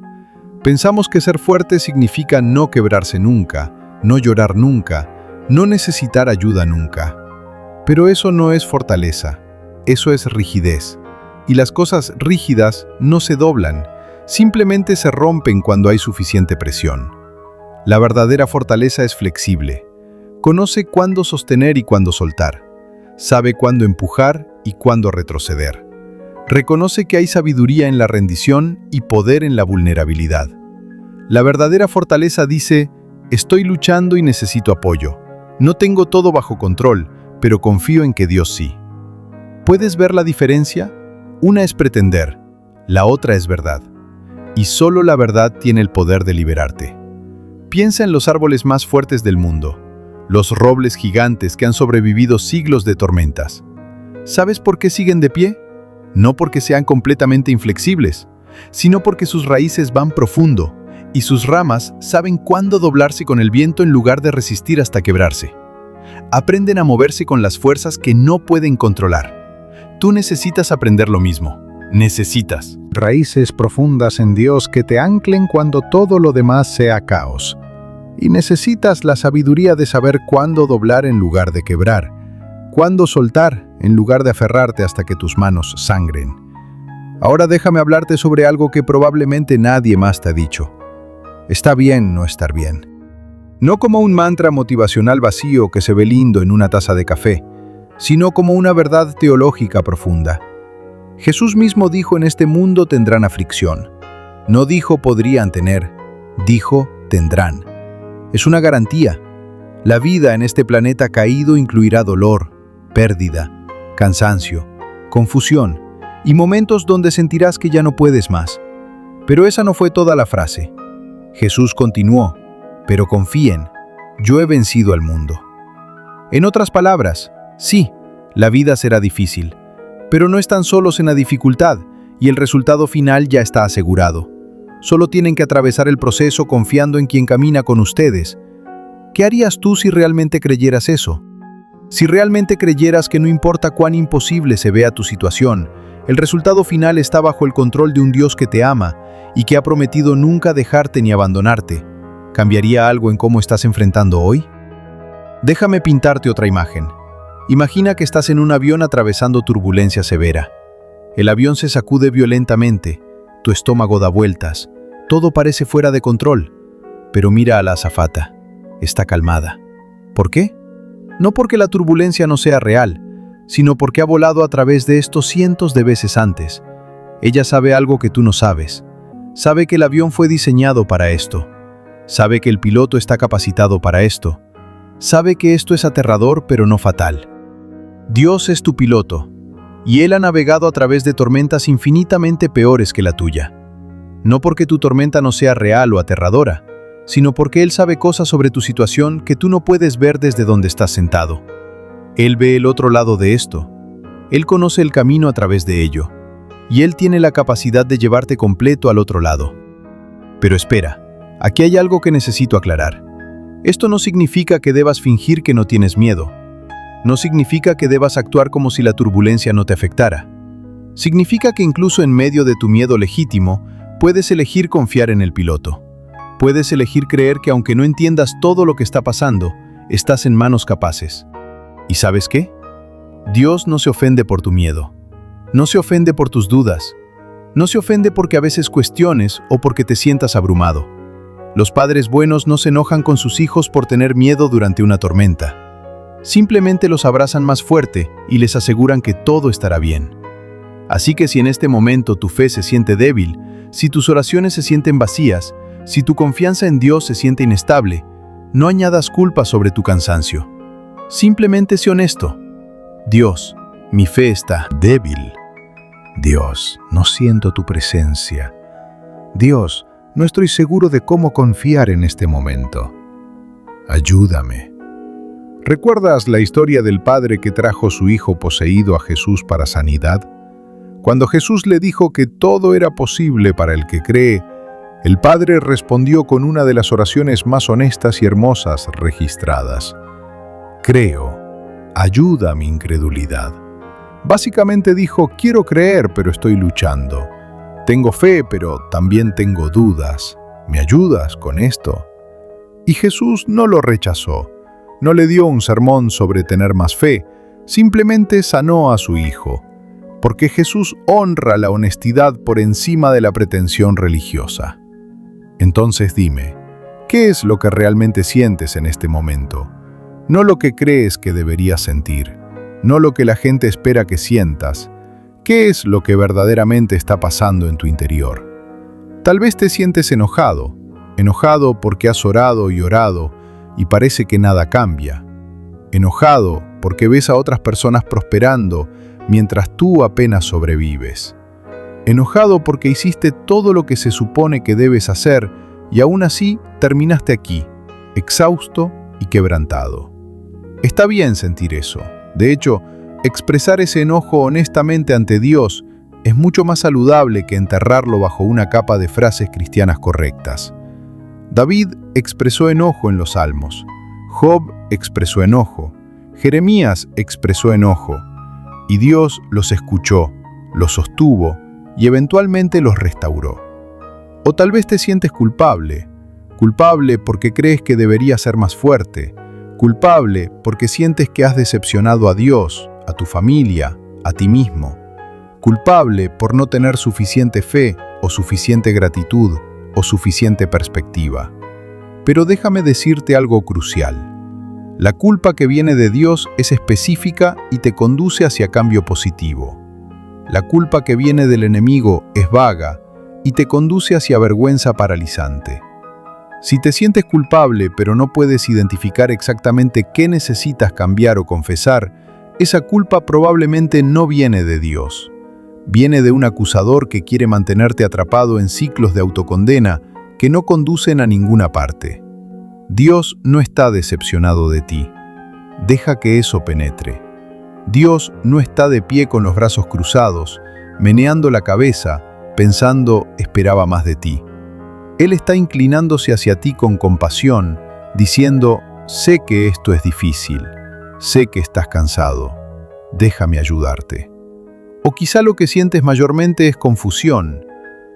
Pensamos que ser fuerte significa no quebrarse nunca, no llorar nunca, no necesitar ayuda nunca. Pero eso no es fortaleza, eso es rigidez. Y las cosas rígidas no se doblan, simplemente se rompen cuando hay suficiente presión. La verdadera fortaleza es flexible. Conoce cuándo sostener y cuándo soltar. Sabe cuándo empujar y cuándo retroceder. Reconoce que hay sabiduría en la rendición y poder en la vulnerabilidad. La verdadera fortaleza dice: estoy luchando y necesito apoyo. No tengo todo bajo control, pero confío en que Dios sí. ¿Puedes ver la diferencia? Una es pretender, la otra es verdad. Y solo la verdad tiene el poder de liberarte. Piensa en los árboles más fuertes del mundo, los robles gigantes que han sobrevivido siglos de tormentas. ¿Sabes por qué siguen de pie? No porque sean completamente inflexibles, sino porque sus raíces van profundo y sus ramas saben cuándo doblarse con el viento en lugar de resistir hasta quebrarse. Aprenden a moverse con las fuerzas que no pueden controlar. Tú necesitas aprender lo mismo. Necesitas raíces profundas en Dios que te anclen cuando todo lo demás sea caos. Y necesitas la sabiduría de saber cuándo doblar en lugar de quebrar, cuándo soltar en lugar de aferrarte hasta que tus manos sangren. Ahora déjame hablarte sobre algo que probablemente nadie más te ha dicho. Está bien no estar bien. No como un mantra motivacional vacío que se ve lindo en una taza de café, sino como una verdad teológica profunda. Jesús mismo dijo: en este mundo tendrán aflicción. No dijo podrían tener, dijo tendrán. Es una garantía. La vida en este planeta caído incluirá dolor, pérdida, cansancio, confusión y momentos donde sentirás que ya no puedes más. Pero esa no fue toda la frase. Jesús continuó: pero confíen, yo he vencido al mundo. En otras palabras, sí, la vida será difícil, pero no están solos en la dificultad y el resultado final ya está asegurado. Solo tienen que atravesar el proceso confiando en quien camina con ustedes. ¿Qué harías tú si realmente creyeras eso? Si realmente creyeras que no importa cuán imposible se vea tu situación, el resultado final está bajo el control de un Dios que te ama y que ha prometido nunca dejarte ni abandonarte, ¿cambiaría algo en cómo estás enfrentando hoy? Déjame pintarte otra imagen. Imagina que estás en un avión atravesando turbulencia severa. El avión se sacude violentamente, tu estómago da vueltas, todo parece fuera de control. Pero mira a la azafata, está calmada. ¿Por qué? No porque la turbulencia no sea real, sino porque ha volado a través de esto cientos de veces antes. Ella sabe algo que tú no sabes. Sabe que el avión fue diseñado para esto. Sabe que el piloto está capacitado para esto. Sabe que esto es aterrador, pero no fatal. Dios es tu piloto, y Él ha navegado a través de tormentas infinitamente peores que la tuya. No porque tu tormenta no sea real o aterradora, sino porque Él sabe cosas sobre tu situación que tú no puedes ver desde donde estás sentado. Él ve el otro lado de esto. Él conoce el camino a través de ello, y Él tiene la capacidad de llevarte completo al otro lado. Pero espera, aquí hay algo que necesito aclarar. Esto no significa que debas fingir que no tienes miedo. No significa que debas actuar como si la turbulencia no te afectara. Significa que incluso en medio de tu miedo legítimo, puedes elegir confiar en el piloto. Puedes elegir creer que aunque no entiendas todo lo que está pasando, estás en manos capaces. ¿Y sabes qué? Dios no se ofende por tu miedo. No se ofende por tus dudas. No se ofende porque a veces cuestiones o porque te sientas abrumado. Los padres buenos no se enojan con sus hijos por tener miedo durante una tormenta. Simplemente los abrazan más fuerte y les aseguran que todo estará bien. Así que si en este momento tu fe se siente débil, si tus oraciones se sienten vacías, si tu confianza en Dios se siente inestable, no añadas culpa sobre tu cansancio. Simplemente sé honesto. Dios, mi fe está débil. Dios, no siento tu presencia. Dios, no estoy seguro de cómo confiar en este momento. Ayúdame. ¿Recuerdas la historia del padre que trajo su hijo poseído a Jesús para sanidad? Cuando Jesús le dijo que todo era posible para el que cree, el padre respondió con una de las oraciones más honestas y hermosas registradas. Creo, ayuda a mi incredulidad. Básicamente dijo, quiero creer, pero estoy luchando. Tengo fe, pero también tengo dudas. ¿Me ayudas con esto? Y Jesús no lo rechazó. No le dio un sermón sobre tener más fe, simplemente sanó a su hijo. Porque Jesús honra la honestidad por encima de la pretensión religiosa. Entonces dime, ¿qué es lo que realmente sientes en este momento? No lo que crees que deberías sentir, no lo que la gente espera que sientas. ¿Qué es lo que verdaderamente está pasando en tu interior? Tal vez te sientes enojado porque has orado y parece que nada cambia. Enojado porque ves a otras personas prosperando mientras tú apenas sobrevives. Enojado porque hiciste todo lo que se supone que debes hacer y aún así terminaste aquí, exhausto y quebrantado. Está bien sentir eso. De hecho, expresar ese enojo honestamente ante Dios es mucho más saludable que enterrarlo bajo una capa de frases cristianas correctas. David expresó enojo en los Salmos. Job expresó enojo. Jeremías expresó enojo. Y Dios los escuchó, los sostuvo y eventualmente los restauró. O tal vez te sientes culpable porque crees que deberías ser más fuerte, culpable porque sientes que has decepcionado a Dios, a tu familia, a ti mismo, culpable por no tener suficiente fe o suficiente gratitud o suficiente perspectiva. Pero déjame decirte algo crucial. La culpa que viene de Dios es específica y te conduce hacia cambio positivo. La culpa que viene del enemigo es vaga y te conduce hacia vergüenza paralizante. Si te sientes culpable pero no puedes identificar exactamente qué necesitas cambiar o confesar, esa culpa probablemente no viene de Dios. Viene de un acusador que quiere mantenerte atrapado en ciclos de autocondena que no conducen a ninguna parte. Dios no está decepcionado de ti. Deja que eso penetre. Dios no está de pie con los brazos cruzados, meneando la cabeza, pensando, esperaba más de ti. Él está inclinándose hacia ti con compasión, diciendo, sé que esto es difícil, sé que estás cansado, déjame ayudarte. O quizá lo que sientes mayormente es confusión.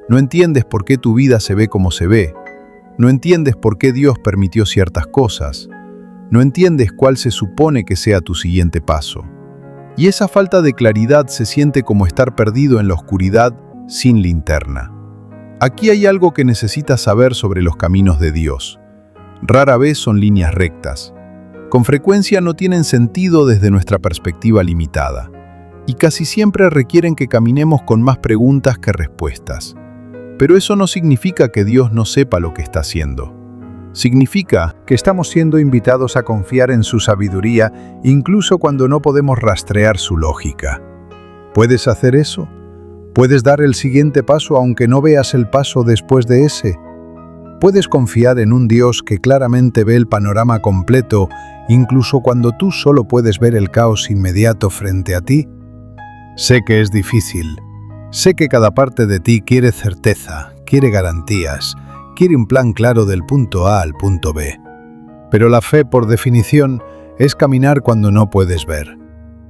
No entiendes por qué tu vida se ve como se ve. No entiendes por qué Dios permitió ciertas cosas. No entiendes cuál se supone que sea tu siguiente paso. Y esa falta de claridad se siente como estar perdido en la oscuridad sin linterna. Aquí hay algo que necesitas saber sobre los caminos de Dios. Rara vez son líneas rectas. Con frecuencia no tienen sentido desde nuestra perspectiva limitada. Y casi siempre requieren que caminemos con más preguntas que respuestas. Pero eso no significa que Dios no sepa lo que está haciendo. Significa que estamos siendo invitados a confiar en su sabiduría incluso cuando no podemos rastrear su lógica. ¿Puedes hacer eso? ¿Puedes dar el siguiente paso aunque no veas el paso después de ese? ¿Puedes confiar en un Dios que claramente ve el panorama completo incluso cuando tú solo puedes ver el caos inmediato frente a ti? Sé que es difícil. Sé que cada parte de ti quiere certeza, quiere garantías, quiere un plan claro del punto A al punto B. Pero la fe, por definición, es caminar cuando no puedes ver.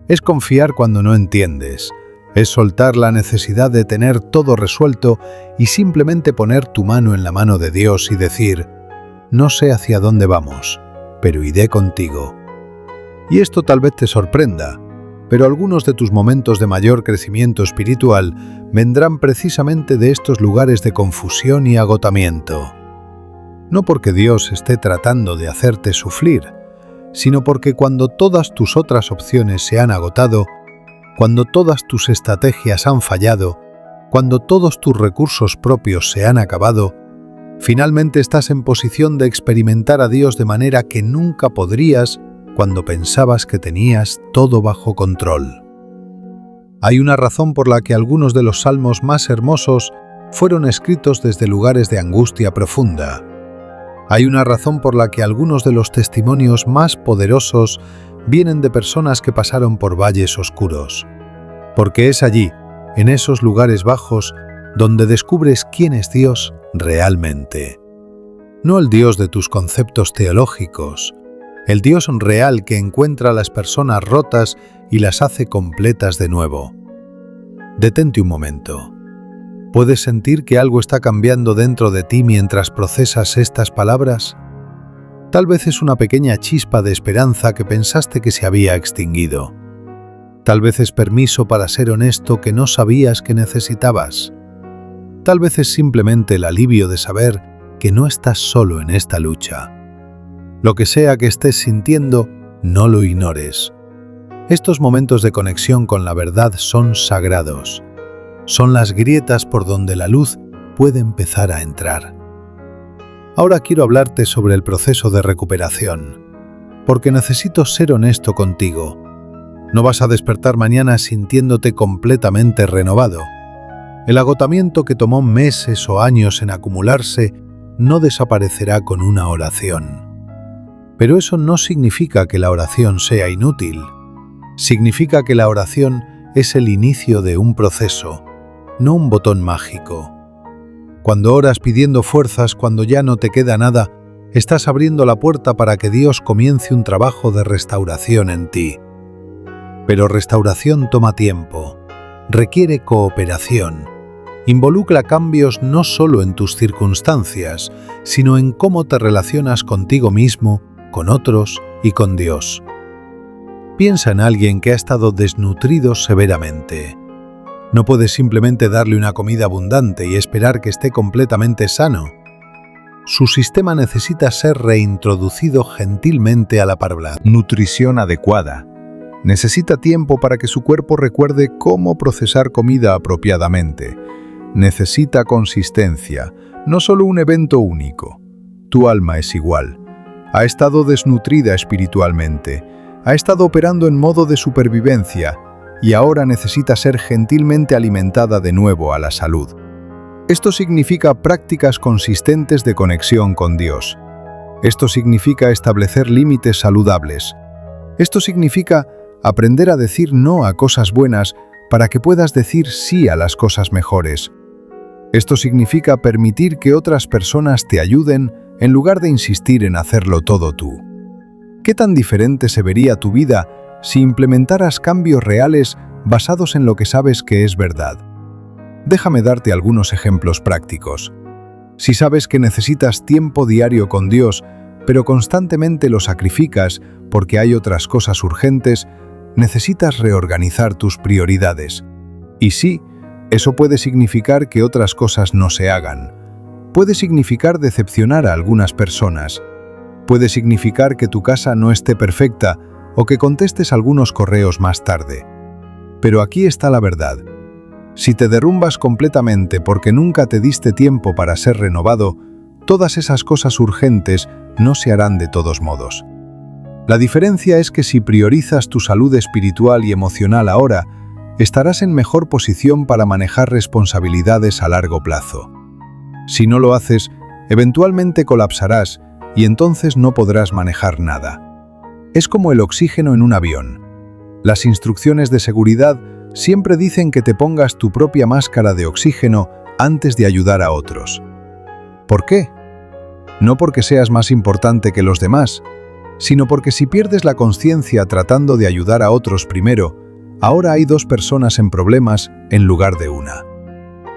Es confiar cuando no entiendes. Es soltar la necesidad de tener todo resuelto y simplemente poner tu mano en la mano de Dios y decir, no sé hacia dónde vamos, pero iré contigo. Y esto tal vez te sorprenda, pero algunos de tus momentos de mayor crecimiento espiritual vendrán precisamente de estos lugares de confusión y agotamiento. No porque Dios esté tratando de hacerte sufrir, sino porque cuando todas tus otras opciones se han agotado, cuando todas tus estrategias han fallado, cuando todos tus recursos propios se han acabado, finalmente estás en posición de experimentar a Dios de manera que nunca podrías cuando pensabas que tenías todo bajo control. Hay una razón por la que algunos de los salmos más hermosos fueron escritos desde lugares de angustia profunda. Hay una razón por la que algunos de los testimonios más poderosos vienen de personas que pasaron por valles oscuros. Porque es allí, en esos lugares bajos, donde descubres quién es Dios realmente. No el Dios de tus conceptos teológicos, el Dios real que encuentra a las personas rotas y las hace completas de nuevo. Detente un momento. ¿Puedes sentir que algo está cambiando dentro de ti mientras procesas estas palabras? Tal vez es una pequeña chispa de esperanza que pensaste que se había extinguido. Tal vez es permiso para ser honesto que no sabías que necesitabas. Tal vez es simplemente el alivio de saber que no estás solo en esta lucha. Lo que sea que estés sintiendo, no lo ignores. Estos momentos de conexión con la verdad son sagrados. Son las grietas por donde la luz puede empezar a entrar. Ahora quiero hablarte sobre el proceso de recuperación, porque necesito ser honesto contigo. No vas a despertar mañana sintiéndote completamente renovado. El agotamiento que tomó meses o años en acumularse no desaparecerá con una oración. Pero eso no significa que la oración sea inútil. Significa que la oración es el inicio de un proceso, no un botón mágico. Cuando oras pidiendo fuerzas cuando ya no te queda nada, estás abriendo la puerta para que Dios comience un trabajo de restauración en ti. Pero restauración toma tiempo, requiere cooperación, involucra cambios no solo en tus circunstancias, sino en cómo te relacionas contigo mismo, con otros y con Dios. Piensa en alguien que ha estado desnutrido severamente. No puedes simplemente darle una comida abundante y esperar que esté completamente sano. Su sistema necesita ser reintroducido gentilmente a la palabra. Nutrición adecuada. Necesita tiempo para que su cuerpo recuerde cómo procesar comida apropiadamente. Necesita consistencia, no solo un evento único. Tu alma es igual. Ha estado desnutrida espiritualmente. Ha estado operando en modo de supervivencia y ahora necesita ser gentilmente alimentada de nuevo a la salud. Esto significa prácticas consistentes de conexión con Dios. Esto significa establecer límites saludables. Esto significa aprender a decir no a cosas buenas para que puedas decir sí a las cosas mejores. Esto significa permitir que otras personas te ayuden en lugar de insistir en hacerlo todo tú. ¿Qué tan diferente se vería tu vida si implementaras cambios reales basados en lo que sabes que es verdad? Déjame darte algunos ejemplos prácticos. Si sabes que necesitas tiempo diario con Dios, pero constantemente lo sacrificas porque hay otras cosas urgentes, necesitas reorganizar tus prioridades. Y sí, eso puede significar que otras cosas no se hagan. Puede significar decepcionar a algunas personas. Puede significar que tu casa no esté perfecta o que contestes algunos correos más tarde. Pero aquí está la verdad. Si te derrumbas completamente porque nunca te diste tiempo para ser renovado, todas esas cosas urgentes no se harán de todos modos. La diferencia es que si priorizas tu salud espiritual y emocional ahora, estarás en mejor posición para manejar responsabilidades a largo plazo. Si no lo haces, eventualmente colapsarás y entonces no podrás manejar nada. Es como el oxígeno en un avión. Las instrucciones de seguridad siempre dicen que te pongas tu propia máscara de oxígeno antes de ayudar a otros. ¿Por qué? No porque seas más importante que los demás, sino porque si pierdes la conciencia tratando de ayudar a otros primero, ahora hay dos personas en problemas en lugar de una.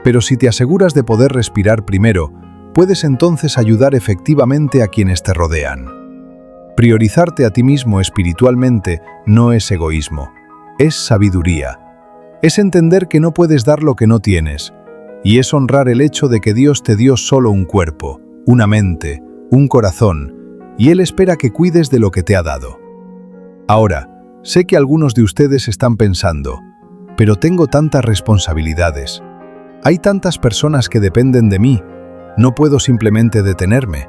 Pero si te aseguras de poder respirar primero, puedes entonces ayudar efectivamente a quienes te rodean. Priorizarte a ti mismo espiritualmente no es egoísmo, es sabiduría. Es entender que no puedes dar lo que no tienes, y es honrar el hecho de que Dios te dio solo un cuerpo, una mente, un corazón, y Él espera que cuides de lo que te ha dado. Ahora, sé que algunos de ustedes están pensando, pero tengo tantas responsabilidades. Hay tantas personas que dependen de mí, no puedo simplemente detenerme.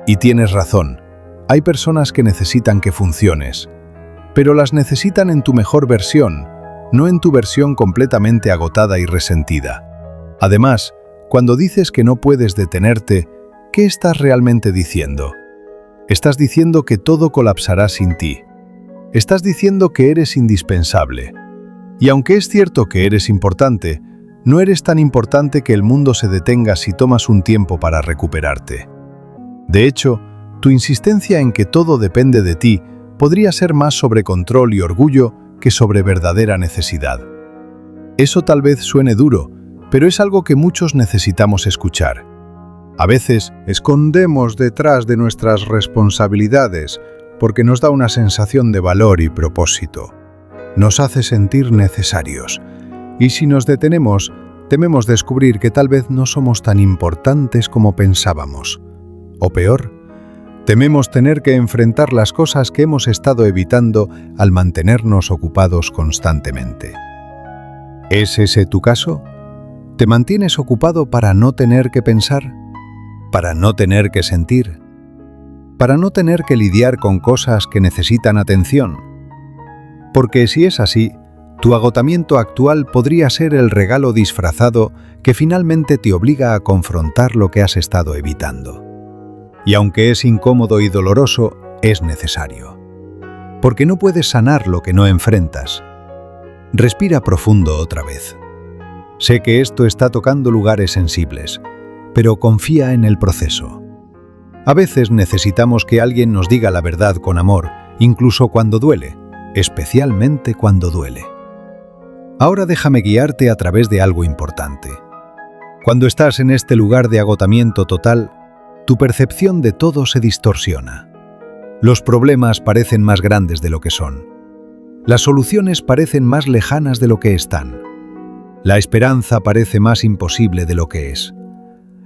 Y tienes razón, hay personas que necesitan que funciones, pero las necesitan en tu mejor versión, no en tu versión completamente agotada y resentida. Además, cuando dices que no puedes detenerte, ¿qué estás realmente diciendo? Estás diciendo que todo colapsará sin ti. Estás diciendo que eres indispensable. Y aunque es cierto que eres importante, no eres tan importante que el mundo se detenga si tomas un tiempo para recuperarte. De hecho, Tu insistencia en que todo depende de ti podría ser más sobre control y orgullo que sobre verdadera necesidad. Eso tal vez suene duro, pero es algo que muchos necesitamos escuchar. A veces escondemos detrás de nuestras responsabilidades porque nos da una sensación de valor y propósito. Nos hace sentir necesarios. Y si nos detenemos, tememos descubrir que tal vez no somos tan importantes como pensábamos. O peor, tememos tener que enfrentar las cosas que hemos estado evitando al mantenernos ocupados constantemente. ¿Es ese tu caso? ¿Te mantienes ocupado para no tener que pensar? ¿Para no tener que sentir? ¿Para no tener que lidiar con cosas que necesitan atención? Porque si es así, tu agotamiento actual podría ser el regalo disfrazado que finalmente te obliga a confrontar lo que has estado evitando. Y aunque es incómodo y doloroso, es necesario. Porque no puedes sanar lo que no enfrentas. Respira profundo otra vez. Sé que esto está tocando lugares sensibles, pero confía en el proceso. A veces necesitamos que alguien nos diga la verdad con amor, incluso cuando duele, especialmente cuando duele. Ahora déjame guiarte a través de algo importante. Cuando estás en este lugar de agotamiento total, tu percepción de todo se distorsiona. Los problemas parecen más grandes de lo que son. Las soluciones parecen más lejanas de lo que están. La esperanza parece más imposible de lo que es.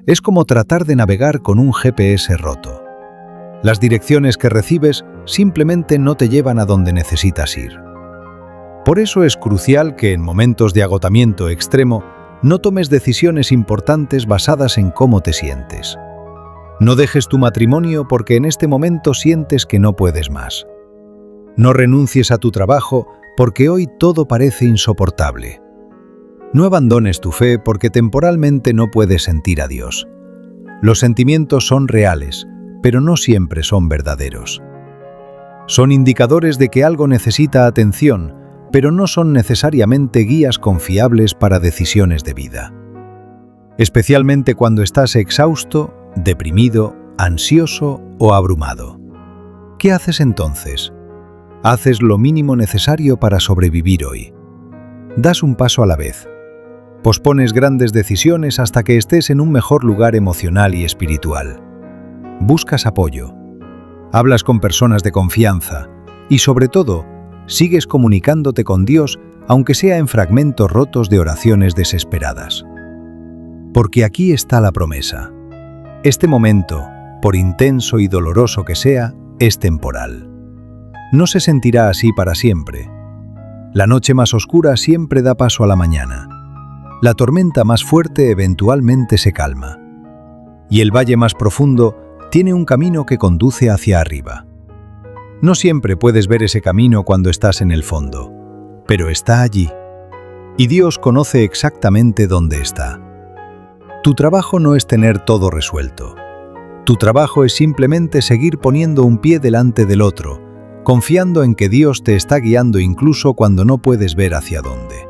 Es como tratar de navegar con un GPS roto. Las direcciones que recibes simplemente no te llevan a donde necesitas ir. Por eso es crucial que en momentos de agotamiento extremo no tomes decisiones importantes basadas en cómo te sientes. No dejes tu matrimonio porque en este momento sientes que no puedes más. No renuncies a tu trabajo porque hoy todo parece insoportable. No abandones tu fe porque temporalmente no puedes sentir a Dios. Los sentimientos son reales, pero no siempre son verdaderos. Son indicadores de que algo necesita atención, pero no son necesariamente guías confiables para decisiones de vida. Especialmente cuando estás exhausto, deprimido, ansioso o abrumado. ¿Qué haces entonces? Haces lo mínimo necesario para sobrevivir hoy. Das un paso a la vez. Pospones grandes decisiones hasta que estés en un mejor lugar emocional y espiritual. Buscas apoyo. Hablas con personas de confianza y, sobre todo, sigues comunicándote con Dios, aunque sea en fragmentos rotos de oraciones desesperadas. Porque aquí está la promesa. Este momento, por intenso y doloroso que sea, es temporal. No se sentirá así para siempre. La noche más oscura siempre da paso a la mañana. La tormenta más fuerte eventualmente se calma. Y el valle más profundo tiene un camino que conduce hacia arriba. No siempre puedes ver ese camino cuando estás en el fondo, pero está allí. Y Dios conoce exactamente dónde está. Tu trabajo no es tener todo resuelto. Tu trabajo es simplemente seguir poniendo un pie delante del otro, confiando en que Dios te está guiando incluso cuando no puedes ver hacia dónde.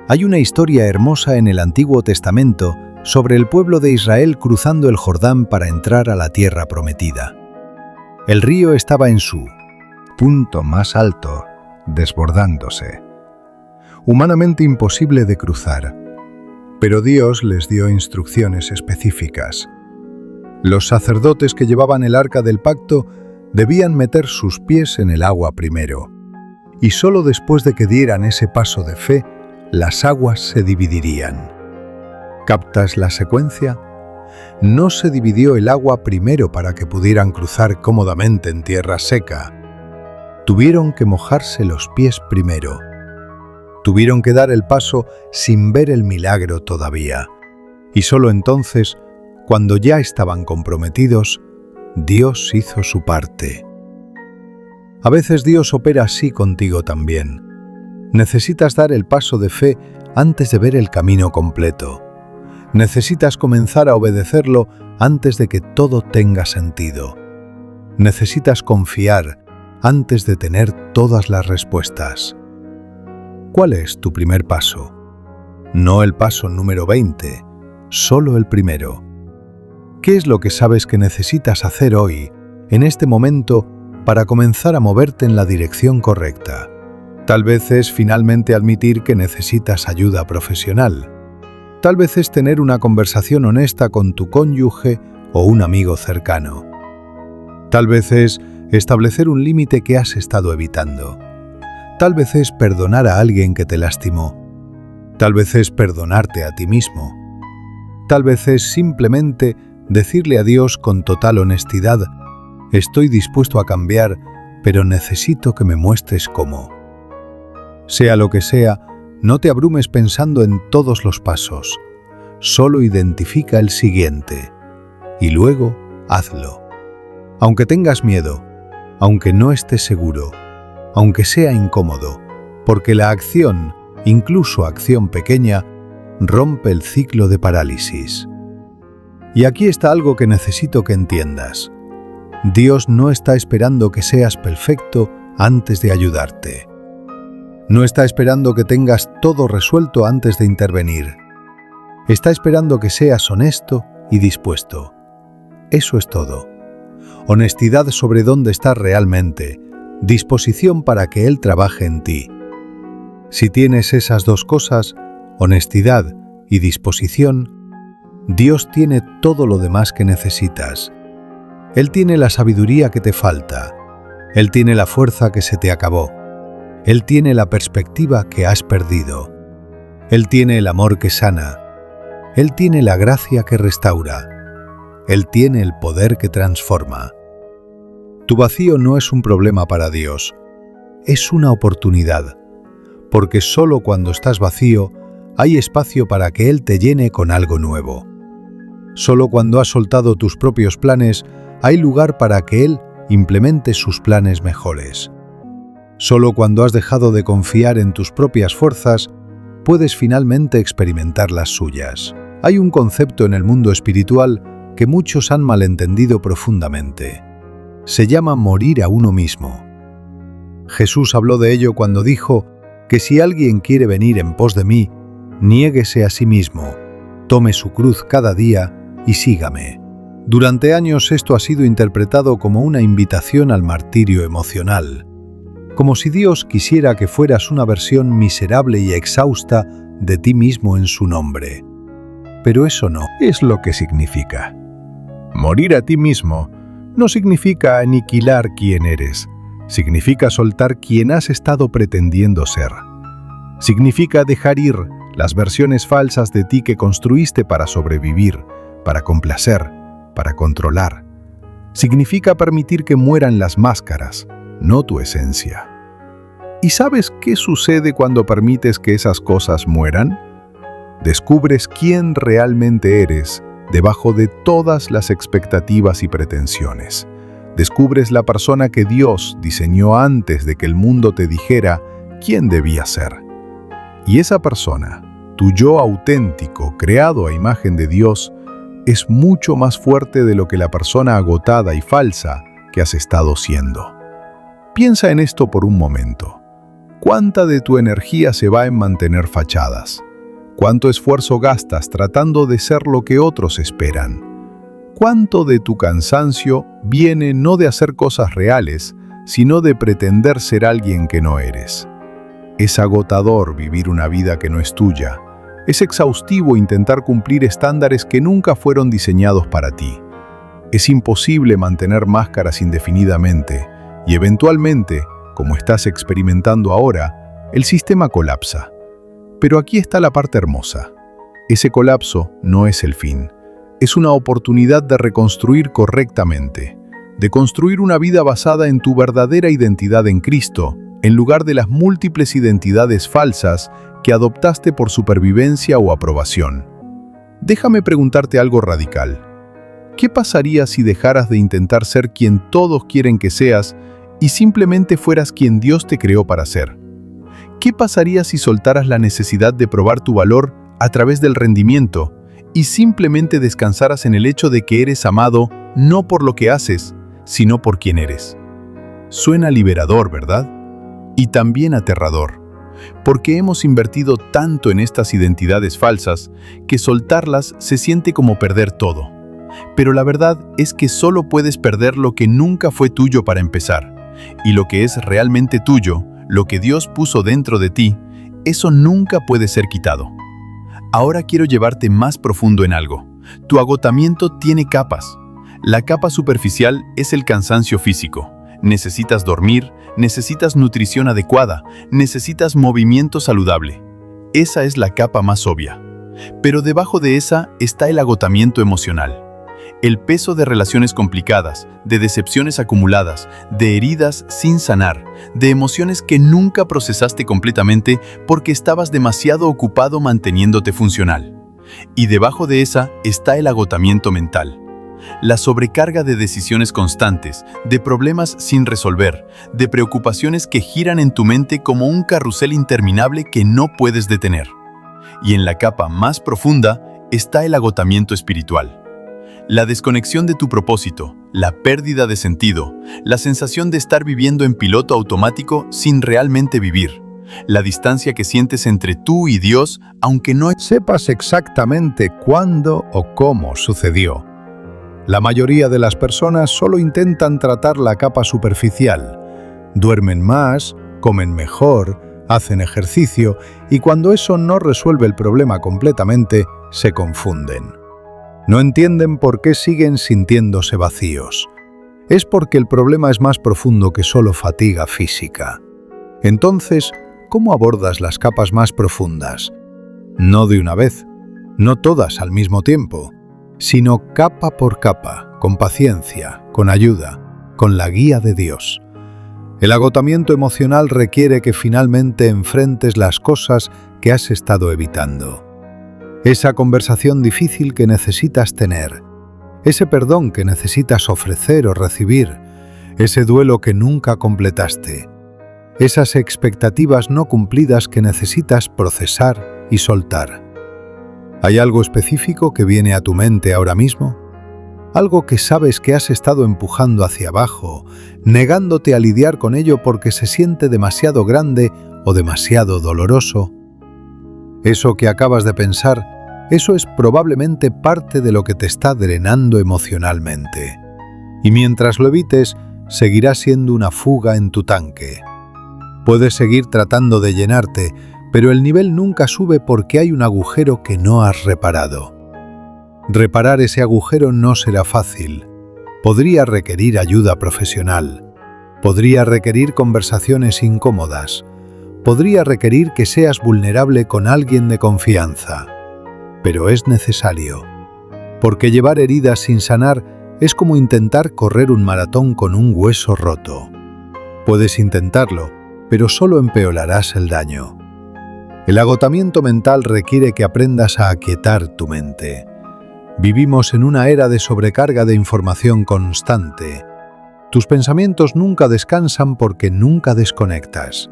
Hay una historia hermosa en el Antiguo Testamento sobre el pueblo de Israel cruzando el Jordán para entrar a la tierra prometida. El río estaba en su punto más alto, desbordándose. Humanamente imposible de cruzar, pero Dios les dio instrucciones específicas. Los sacerdotes que llevaban el arca del pacto debían meter sus pies en el agua primero, y solo después de que dieran ese paso de fe, las aguas se dividirían. ¿Captas la secuencia? No se dividió el agua primero para que pudieran cruzar cómodamente en tierra seca. Tuvieron que mojarse los pies primero. Tuvieron que dar el paso sin ver el milagro todavía. Y solo entonces, cuando ya estaban comprometidos, Dios hizo su parte. A veces Dios opera así contigo también. Necesitas dar el paso de fe antes de ver el camino completo. Necesitas comenzar a obedecerlo antes de que todo tenga sentido. Necesitas confiar antes de tener todas las respuestas. ¿Cuál es tu primer paso? No el paso número 20, solo el primero. ¿Qué es lo que sabes que necesitas hacer hoy en este momento para comenzar a moverte en la dirección correcta. Tal vez es finalmente admitir que necesitas ayuda profesional. Tal vez es tener una conversación honesta con tu cónyuge o un amigo cercano. Tal vez es establecer un límite que has estado evitando. Tal vez es perdonar a alguien que te lastimó. Tal vez es perdonarte a ti mismo. Tal vez es simplemente decirle a Dios con total honestidad: estoy dispuesto a cambiar, pero necesito que me muestres cómo. Sea lo que sea, no te abrumes pensando en todos los pasos. Solo identifica el siguiente y luego hazlo. Aunque tengas miedo, aunque no estés seguro, aunque sea incómodo, porque la acción, incluso acción pequeña, rompe el ciclo de parálisis. Y aquí está algo que necesito que entiendas. Dios no está esperando que seas perfecto antes de ayudarte. No está esperando que tengas todo resuelto antes de intervenir. Está esperando que seas honesto y dispuesto. Eso es todo. Honestidad sobre dónde estás realmente, disposición para que Él trabaje en ti. Si tienes esas dos cosas, honestidad y disposición, Dios tiene todo lo demás que necesitas. Él tiene la sabiduría que te falta. Él tiene la fuerza que se te acabó. Él tiene la perspectiva que has perdido. Él tiene el amor que sana. Él tiene la gracia que restaura. Él tiene el poder que transforma. Tu vacío no es un problema para Dios. Es una oportunidad. Porque solo cuando estás vacío, hay espacio para que Él te llene con algo nuevo. Solo cuando has soltado tus propios planes, hay lugar para que Él implemente sus planes mejores. Solo cuando has dejado de confiar en tus propias fuerzas, puedes finalmente experimentar las suyas. Hay un concepto en el mundo espiritual que muchos han malentendido profundamente. Se llama morir a uno mismo. Jesús habló de ello cuando dijo que si alguien quiere venir en pos de mí, niéguese a sí mismo, tome su cruz cada día y sígame. Durante años esto ha sido interpretado como una invitación al martirio emocional, como si Dios quisiera que fueras una versión miserable y exhausta de ti mismo en su nombre. Pero eso no es lo que significa. Morir a ti mismo no significa aniquilar quién eres, significa soltar quién has estado pretendiendo ser. Significa dejar ir las versiones falsas de ti que construiste para sobrevivir, para complacer, para controlar. Significa permitir que mueran las máscaras, no tu esencia. ¿Y sabes qué sucede cuando permites que esas cosas mueran? Descubres quién realmente eres debajo de todas las expectativas y pretensiones. Descubres la persona que Dios diseñó antes de que el mundo te dijera quién debías ser. Y esa persona, tu yo auténtico, creado a imagen de Dios, es mucho más fuerte de lo que la persona agotada y falsa que has estado siendo. Piensa en esto por un momento. ¿Cuánta de tu energía se va en mantener fachadas? ¿Cuánto esfuerzo gastas tratando de ser lo que otros esperan? ¿Cuánto de tu cansancio viene no de hacer cosas reales, sino de pretender ser alguien que no eres? Es agotador vivir una vida que no es tuya. Es exhaustivo intentar cumplir estándares que nunca fueron diseñados para ti. Es imposible mantener máscaras indefinidamente y eventualmente, como estás experimentando ahora, el sistema colapsa. Pero aquí está la parte hermosa. Ese colapso no es el fin. Es una oportunidad de reconstruir correctamente, de construir una vida basada en tu verdadera identidad en Cristo, en lugar de las múltiples identidades falsas que adoptaste por supervivencia o aprobación. Déjame preguntarte algo radical. ¿Qué pasaría si dejaras de intentar ser quien todos quieren que seas y simplemente fueras quien Dios te creó para ser? ¿Qué pasaría si soltaras la necesidad de probar tu valor a través del rendimiento y simplemente descansaras en el hecho de que eres amado no por lo que haces, sino por quien eres? Suena liberador, ¿verdad? Y también aterrador, porque hemos invertido tanto en estas identidades falsas que soltarlas se siente como perder todo. Pero la verdad es que solo puedes perder lo que nunca fue tuyo para empezar. Y lo que es realmente tuyo, lo que Dios puso dentro de ti, eso nunca puede ser quitado. Ahora quiero llevarte más profundo en algo. Tu agotamiento tiene capas. La capa superficial es el cansancio físico. Necesitas dormir, necesitas nutrición adecuada, necesitas movimiento saludable. Esa es la capa más obvia. Pero debajo de esa está el agotamiento emocional. El peso de relaciones complicadas, de decepciones acumuladas, de heridas sin sanar, de emociones que nunca procesaste completamente porque estabas demasiado ocupado manteniéndote funcional. Y debajo de esa está el agotamiento mental. La sobrecarga de decisiones constantes, de problemas sin resolver, de preocupaciones que giran en tu mente como un carrusel interminable que no puedes detener. Y en la capa más profunda está el agotamiento espiritual. La desconexión de tu propósito, la pérdida de sentido, la sensación de estar viviendo en piloto automático sin realmente vivir, la distancia que sientes entre tú y Dios, aunque no sepas exactamente cuándo o cómo sucedió. La mayoría de las personas solo intentan tratar la capa superficial. Duermen más, comen mejor, hacen ejercicio y cuando eso no resuelve el problema completamente, se confunden. No entienden por qué siguen sintiéndose vacíos. Es porque el problema es más profundo que solo fatiga física. Entonces, ¿cómo abordas las capas más profundas? No de una vez, no todas al mismo tiempo, sino capa por capa, con paciencia, con ayuda, con la guía de Dios. El agotamiento emocional requiere que finalmente enfrentes las cosas que has estado evitando. Esa conversación difícil que necesitas tener, ese perdón que necesitas ofrecer o recibir, ese duelo que nunca completaste, esas expectativas no cumplidas que necesitas procesar y soltar. ¿Hay algo específico que viene a tu mente ahora mismo? Algo que sabes que has estado empujando hacia abajo, negándote a lidiar con ello porque se siente demasiado grande o demasiado doloroso. Eso que acabas de pensar, eso es probablemente parte de lo que te está drenando emocionalmente. Y mientras lo evites, seguirá siendo una fuga en tu tanque. Puedes seguir tratando de llenarte, pero el nivel nunca sube porque hay un agujero que no has reparado. Reparar ese agujero no será fácil. Podría requerir ayuda profesional. Podría requerir conversaciones incómodas. Podría requerir que seas vulnerable con alguien de confianza. Pero es necesario. Porque llevar heridas sin sanar es como intentar correr un maratón con un hueso roto. Puedes intentarlo, pero solo empeorarás el daño. El agotamiento mental requiere que aprendas a aquietar tu mente. Vivimos en una era de sobrecarga de información constante. Tus pensamientos nunca descansan porque nunca desconectas.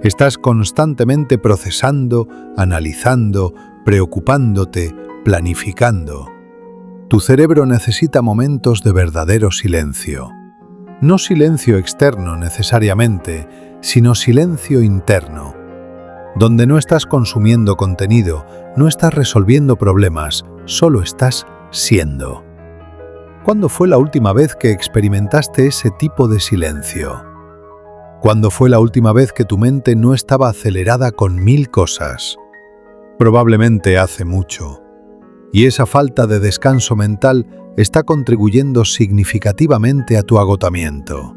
Estás constantemente procesando, analizando, preocupándote, planificando. Tu cerebro necesita momentos de verdadero silencio. No silencio externo necesariamente, sino silencio interno. Donde no estás consumiendo contenido, no estás resolviendo problemas, solo estás siendo. ¿Cuándo fue la última vez que experimentaste ese tipo de silencio? ¿Cuándo fue la última vez que tu mente no estaba acelerada con 1000 cosas? Probablemente hace mucho. Y esa falta de descanso mental está contribuyendo significativamente a tu agotamiento.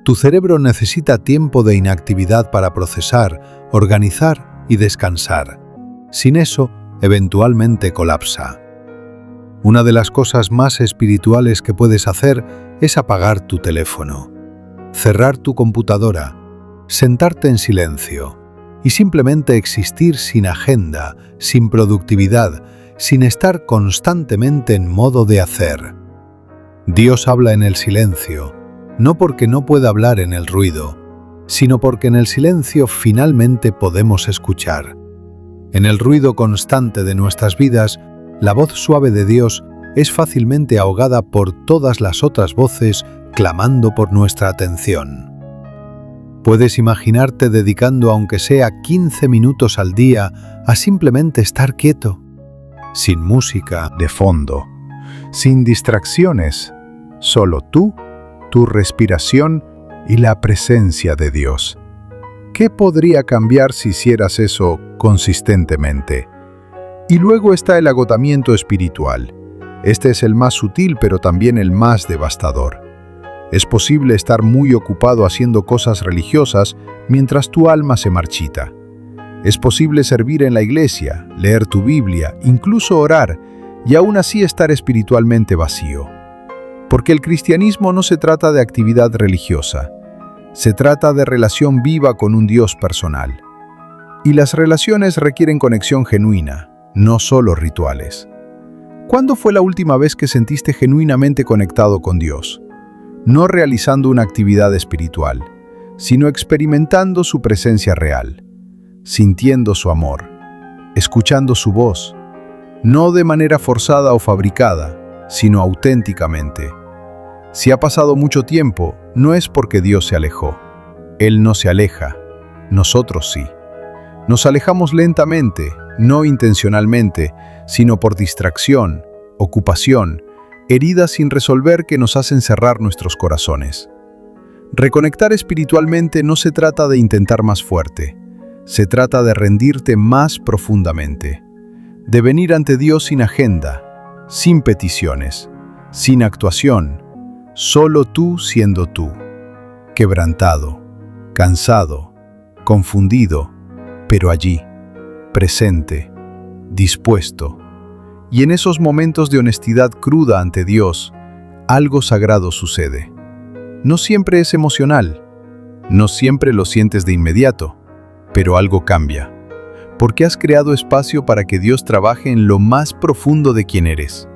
Tu cerebro necesita tiempo de inactividad para procesar, organizar y descansar. Sin eso, eventualmente colapsa. Una de las cosas más espirituales que puedes hacer es apagar tu teléfono, cerrar tu computadora, sentarte en silencio y simplemente existir sin agenda, sin productividad, sin estar constantemente en modo de hacer. Dios habla en el silencio, no porque no pueda hablar en el ruido, sino porque en el silencio finalmente podemos escuchar. En el ruido constante de nuestras vidas, la voz suave de Dios es fácilmente ahogada por todas las otras voces clamando por nuestra atención. Puedes imaginarte dedicando aunque sea 15 minutos al día a simplemente estar quieto, sin música de fondo, sin distracciones, solo tú, tu respiración y la presencia de Dios. ¿Qué podría cambiar si hicieras eso consistentemente? Y luego está el agotamiento espiritual. Este es el más sutil, pero también el más devastador. Es posible estar muy ocupado haciendo cosas religiosas mientras tu alma se marchita. Es posible servir en la iglesia, leer tu Biblia, incluso orar, y aún así estar espiritualmente vacío. Porque el cristianismo no se trata de actividad religiosa, se trata de relación viva con un Dios personal. Y las relaciones requieren conexión genuina, no solo rituales. ¿Cuándo fue la última vez que sentiste genuinamente conectado con Dios? No realizando una actividad espiritual, sino experimentando su presencia real, sintiendo su amor, escuchando su voz, no de manera forzada o fabricada, sino auténticamente. Si ha pasado mucho tiempo, no es porque Dios se alejó. Él no se aleja, nosotros sí. Nos alejamos lentamente, no intencionalmente, sino por distracción, ocupación, heridas sin resolver que nos hacen cerrar nuestros corazones. Reconectar espiritualmente no se trata de intentar más fuerte, se trata de rendirte más profundamente, de venir ante Dios sin agenda, sin peticiones, sin actuación, solo tú siendo tú, quebrantado, cansado, confundido, pero allí, presente, dispuesto. Y en esos momentos de honestidad cruda ante Dios, algo sagrado sucede. No siempre es emocional, no siempre lo sientes de inmediato, pero algo cambia, porque has creado espacio para que Dios trabaje en lo más profundo de quien eres.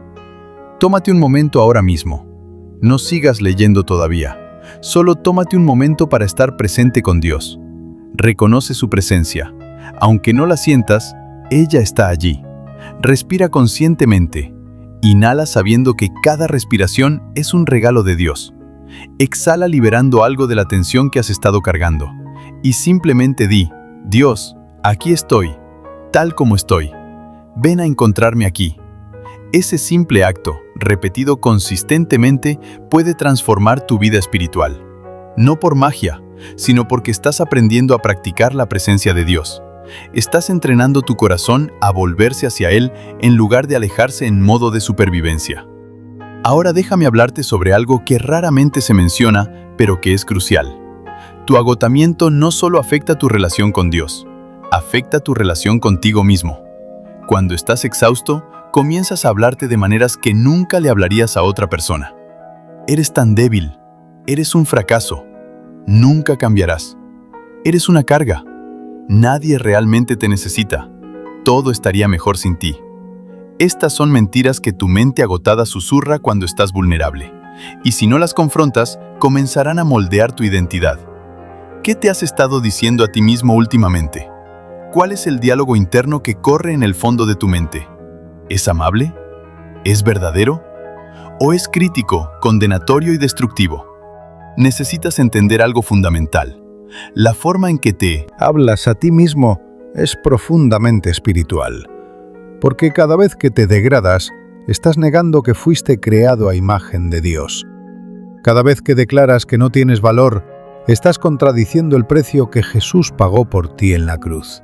Tómate un momento ahora mismo. No sigas leyendo todavía. Solo tómate un momento para estar presente con Dios. Reconoce su presencia. Aunque no la sientas, ella está allí. Respira conscientemente. Inhala sabiendo que cada respiración es un regalo de Dios. Exhala liberando algo de la tensión que has estado cargando. Y simplemente di, Dios, aquí estoy, tal como estoy. Ven a encontrarme aquí. Ese simple acto, repetido consistentemente, puede transformar tu vida espiritual. No por magia, sino porque estás aprendiendo a practicar la presencia de Dios. Estás entrenando tu corazón a volverse hacia Él en lugar de alejarse en modo de supervivencia. Ahora déjame hablarte sobre algo que raramente se menciona, pero que es crucial. Tu agotamiento no solo afecta tu relación con Dios, afecta tu relación contigo mismo. Cuando estás exhausto, comienzas a hablarte de maneras que nunca le hablarías a otra persona. Eres tan débil, eres un fracaso, nunca cambiarás. Eres una carga, nadie realmente te necesita, todo estaría mejor sin ti. Estas son mentiras que tu mente agotada susurra cuando estás vulnerable, y si no las confrontas, comenzarán a moldear tu identidad. ¿Qué te has estado diciendo a ti mismo últimamente? ¿Cuál es el diálogo interno que corre en el fondo de tu mente? ¿Es amable? ¿Es verdadero? ¿O es crítico, condenatorio y destructivo? Necesitas entender algo fundamental. La forma en que te hablas a ti mismo es profundamente espiritual, porque cada vez que te degradas, estás negando que fuiste creado a imagen de Dios. Cada vez que declaras que no tienes valor, estás contradiciendo el precio que Jesús pagó por ti en la cruz.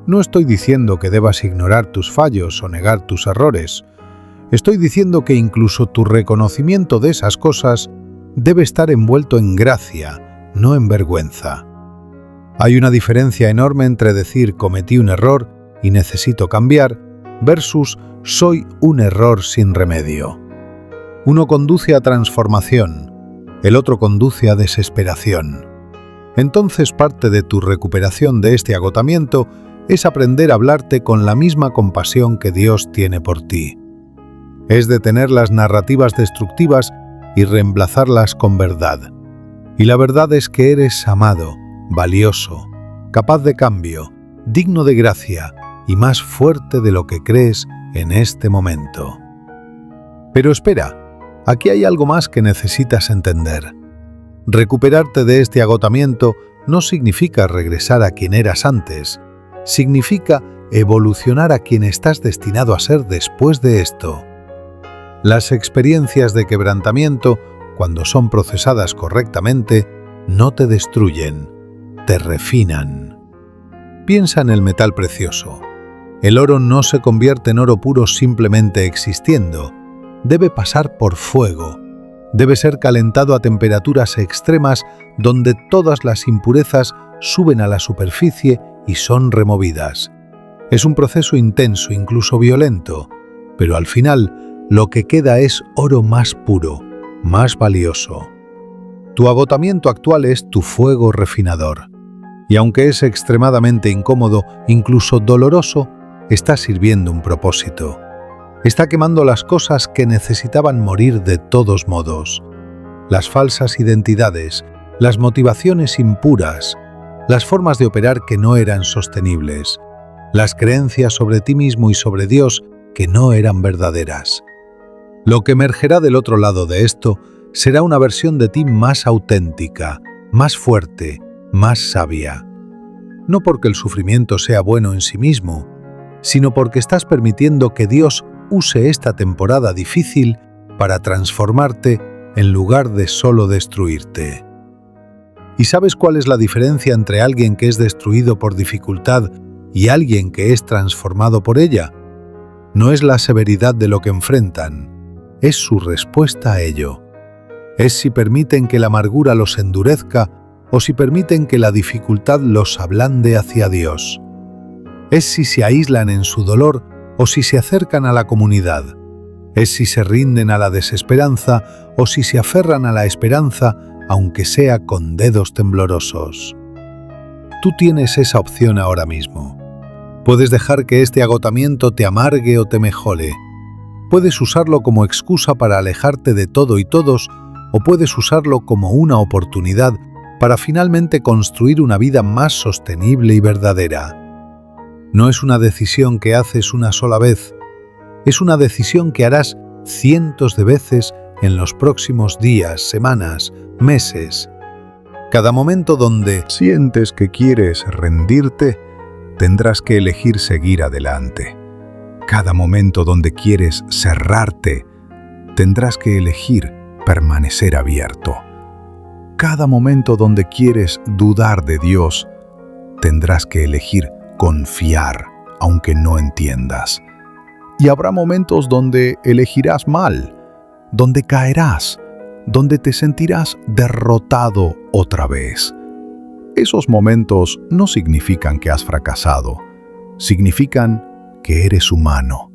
No estoy diciendo que debas ignorar tus fallos o negar tus errores. Estoy diciendo que incluso tu reconocimiento de esas cosas debe estar envuelto en gracia, no en vergüenza. Hay una diferencia enorme entre decir cometí un error y necesito cambiar versus soy un error sin remedio. Uno conduce a transformación, el otro conduce a desesperación. Entonces parte de tu recuperación de este agotamiento es aprender a hablarte con la misma compasión que Dios tiene por ti. Es detener las narrativas destructivas y reemplazarlas con verdad. Y la verdad es que eres amado, valioso, capaz de cambio, digno de gracia y más fuerte de lo que crees en este momento. Pero espera, aquí hay algo más que necesitas entender. Recuperarte de este agotamiento no significa regresar a quien eras antes, significa evolucionar a quien estás destinado a ser después de esto. Las experiencias de quebrantamiento, cuando son procesadas correctamente, no te destruyen, te refinan. Piensa en el metal precioso. El oro no se convierte en oro puro simplemente existiendo. Debe pasar por fuego. Debe ser calentado a temperaturas extremas donde todas las impurezas suben a la superficie y son removidas. Es un proceso intenso, incluso violento, pero al final lo que queda es oro más puro, más valioso. Tu agotamiento actual es tu fuego refinador. Y aunque es extremadamente incómodo, incluso doloroso, está sirviendo un propósito. Está quemando las cosas que necesitaban morir de todos modos. Las falsas identidades, las motivaciones impuras, las formas de operar que no eran sostenibles, las creencias sobre ti mismo y sobre Dios que no eran verdaderas. Lo que emergerá del otro lado de esto será una versión de ti más auténtica, más fuerte, más sabia. No porque el sufrimiento sea bueno en sí mismo, sino porque estás permitiendo que Dios use esta temporada difícil para transformarte en lugar de solo destruirte. ¿Y sabes cuál es la diferencia entre alguien que es destruido por dificultad y alguien que es transformado por ella? No es la severidad de lo que enfrentan, es su respuesta a ello. Es si permiten que la amargura los endurezca o si permiten que la dificultad los ablande hacia Dios. Es si se aíslan en su dolor o si se acercan a la comunidad. Es si se rinden a la desesperanza o si se aferran a la esperanza, aunque sea con dedos temblorosos. Tú tienes esa opción ahora mismo. Puedes dejar que este agotamiento te amargue o te mejore. Puedes usarlo como excusa para alejarte de todo y todos, o puedes usarlo como una oportunidad para finalmente construir una vida más sostenible y verdadera. No es una decisión que haces una sola vez, es una decisión que harás cientos de veces en los próximos días, semanas, meses. Cada momento donde Sientes que quieres rendirte, tendrás que elegir seguir adelante. Cada momento donde quieres cerrarte, tendrás que elegir permanecer abierto. Cada momento donde quieres dudar de Dios, tendrás que elegir confiar, aunque no entiendas. Y habrá momentos donde elegirás mal, donde caerás, donde te sentirás derrotado otra vez. Esos momentos no significan que has fracasado, significan que eres humano.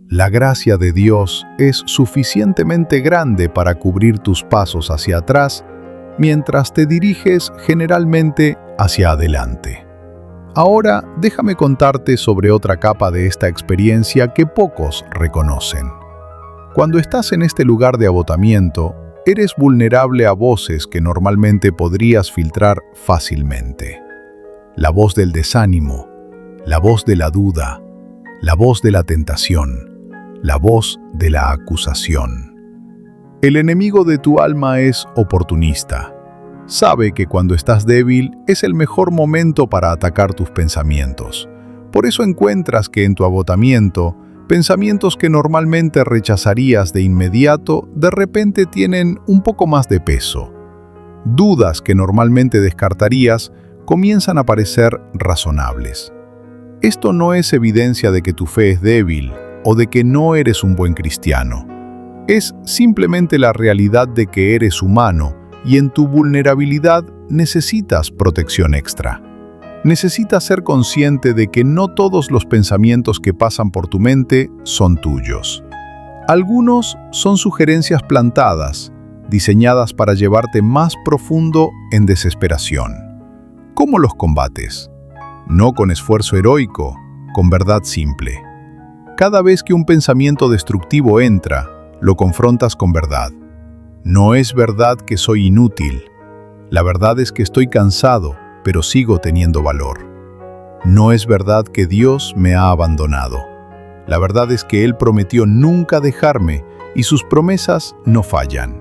La gracia de Dios es suficientemente grande para cubrir tus pasos hacia atrás, mientras te diriges generalmente hacia adelante. Ahora, déjame contarte sobre otra capa de esta experiencia que pocos reconocen. Cuando estás en este lugar de agotamiento, eres vulnerable a voces que normalmente podrías filtrar fácilmente. La voz del desánimo, la voz de la duda, la voz de la tentación, la voz de la acusación. El enemigo de tu alma es oportunista. Sabe que cuando estás débil es el mejor momento para atacar tus pensamientos. Por eso encuentras que en tu agotamiento, pensamientos que normalmente rechazarías de inmediato, de repente tienen un poco más de peso. Dudas que normalmente descartarías comienzan a parecer razonables. Esto no es evidencia de que tu fe es débil o de que no eres un buen cristiano. Es simplemente la realidad de que eres humano y en tu vulnerabilidad necesitas protección extra. Necesitas ser consciente de que no todos los pensamientos que pasan por tu mente son tuyos. Algunos son sugerencias plantadas, diseñadas para llevarte más profundo en desesperación. ¿Cómo los combates? No con esfuerzo heroico, con verdad simple. Cada vez que un pensamiento destructivo entra, lo confrontas con verdad. No es verdad que soy inútil. La verdad es que estoy cansado, pero sigo teniendo valor. No es verdad que Dios me ha abandonado. La verdad es que Él prometió nunca dejarme y sus promesas no fallan.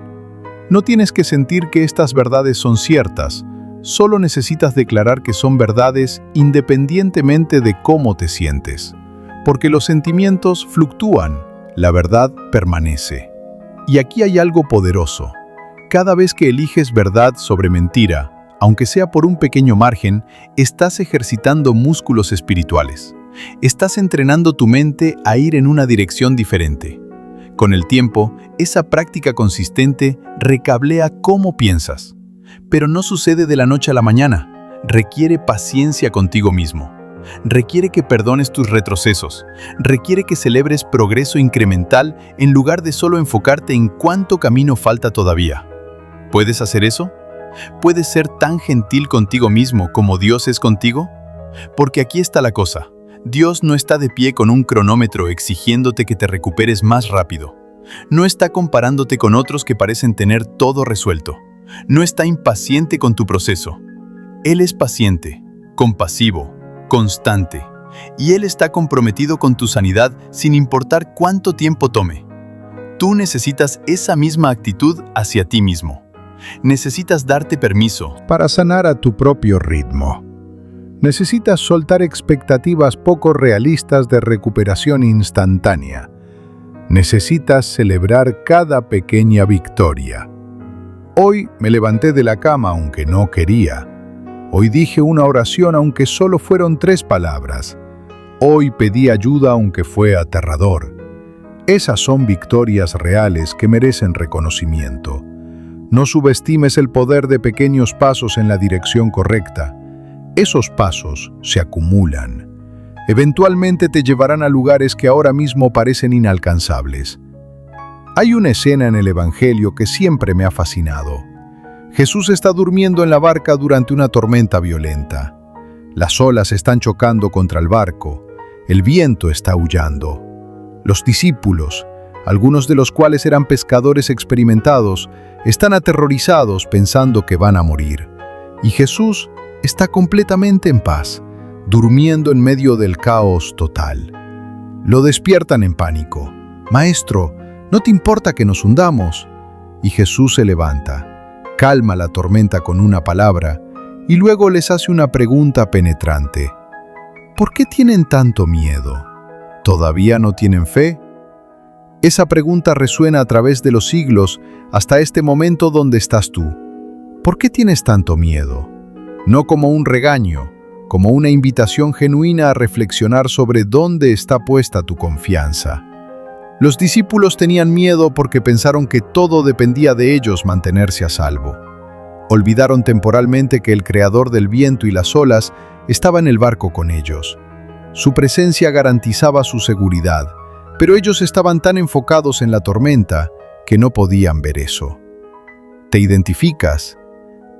No tienes que sentir que estas verdades son ciertas, solo necesitas declarar que son verdades independientemente de cómo te sientes, porque los sentimientos fluctúan, La verdad permanece. Y aquí hay algo poderoso. Cada vez que eliges verdad sobre mentira, aunque sea por un pequeño margen, estás ejercitando músculos espirituales. Estás entrenando tu mente a ir en una dirección diferente. Con el tiempo, esa práctica consistente recablea cómo piensas. Pero no sucede de la noche a la mañana. Requiere paciencia contigo mismo. Requiere que perdones tus retrocesos. Requiere que celebres progreso incremental en lugar de solo enfocarte en cuánto camino falta todavía. ¿Puedes hacer eso? ¿Puedes ser tan gentil contigo mismo como Dios es contigo? Porque aquí está la cosa. Dios no está de pie con un cronómetro exigiéndote que te recuperes más rápido. No está comparándote con otros que parecen tener todo resuelto. No está impaciente con tu proceso. Él es paciente, compasivo, constante. Y Él está comprometido con tu sanidad sin importar cuánto tiempo tome. Tú necesitas esa misma actitud hacia ti mismo. Necesitas darte permiso para sanar a tu propio ritmo. Necesitas soltar expectativas poco realistas de recuperación instantánea. Necesitas celebrar cada pequeña victoria. Hoy me levanté de la cama aunque no quería. Hoy dije una oración aunque solo fueron 3 palabras. Hoy pedí ayuda aunque fue aterrador. Esas son victorias reales que merecen reconocimiento. No subestimes el poder de pequeños pasos en la dirección correcta. Esos pasos se acumulan. Eventualmente te llevarán a lugares que ahora mismo parecen inalcanzables. Hay una escena en el Evangelio que siempre me ha fascinado. Jesús está durmiendo en la barca durante una tormenta violenta. Las olas están chocando contra el barco. El viento está aullando. Los discípulos, algunos de los cuales eran pescadores experimentados, están aterrorizados pensando que van a morir. Y Jesús está completamente en paz, durmiendo en medio del caos total. Lo despiertan en pánico. «Maestro, ¿no te importa que nos hundamos?» Y Jesús se levanta, calma la tormenta con una palabra y luego les hace una pregunta penetrante. ¿Por qué tienen tanto miedo? ¿Todavía no tienen fe? Esa pregunta resuena a través de los siglos hasta este momento donde estás tú. ¿Por qué tienes tanto miedo? No como un regaño, como una invitación genuina a reflexionar sobre dónde está puesta tu confianza. Los discípulos tenían miedo porque pensaron que todo dependía de ellos mantenerse a salvo. Olvidaron temporalmente que el creador del viento y las olas estaba en el barco con ellos. Su presencia garantizaba su seguridad, pero ellos estaban tan enfocados en la tormenta que no podían ver eso. ¿Te identificas?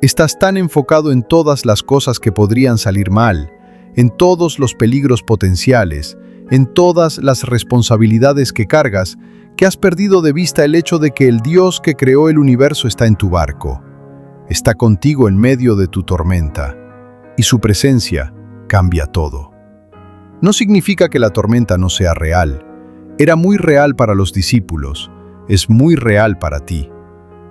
Estás tan enfocado en todas las cosas que podrían salir mal, en todos los peligros potenciales, en todas las responsabilidades que cargas, que has perdido de vista el hecho de que el Dios que creó el universo está en tu barco. Está contigo en medio de tu tormenta, y su presencia cambia todo. No significa que la tormenta no sea real. Era muy real para los discípulos, es muy real para ti.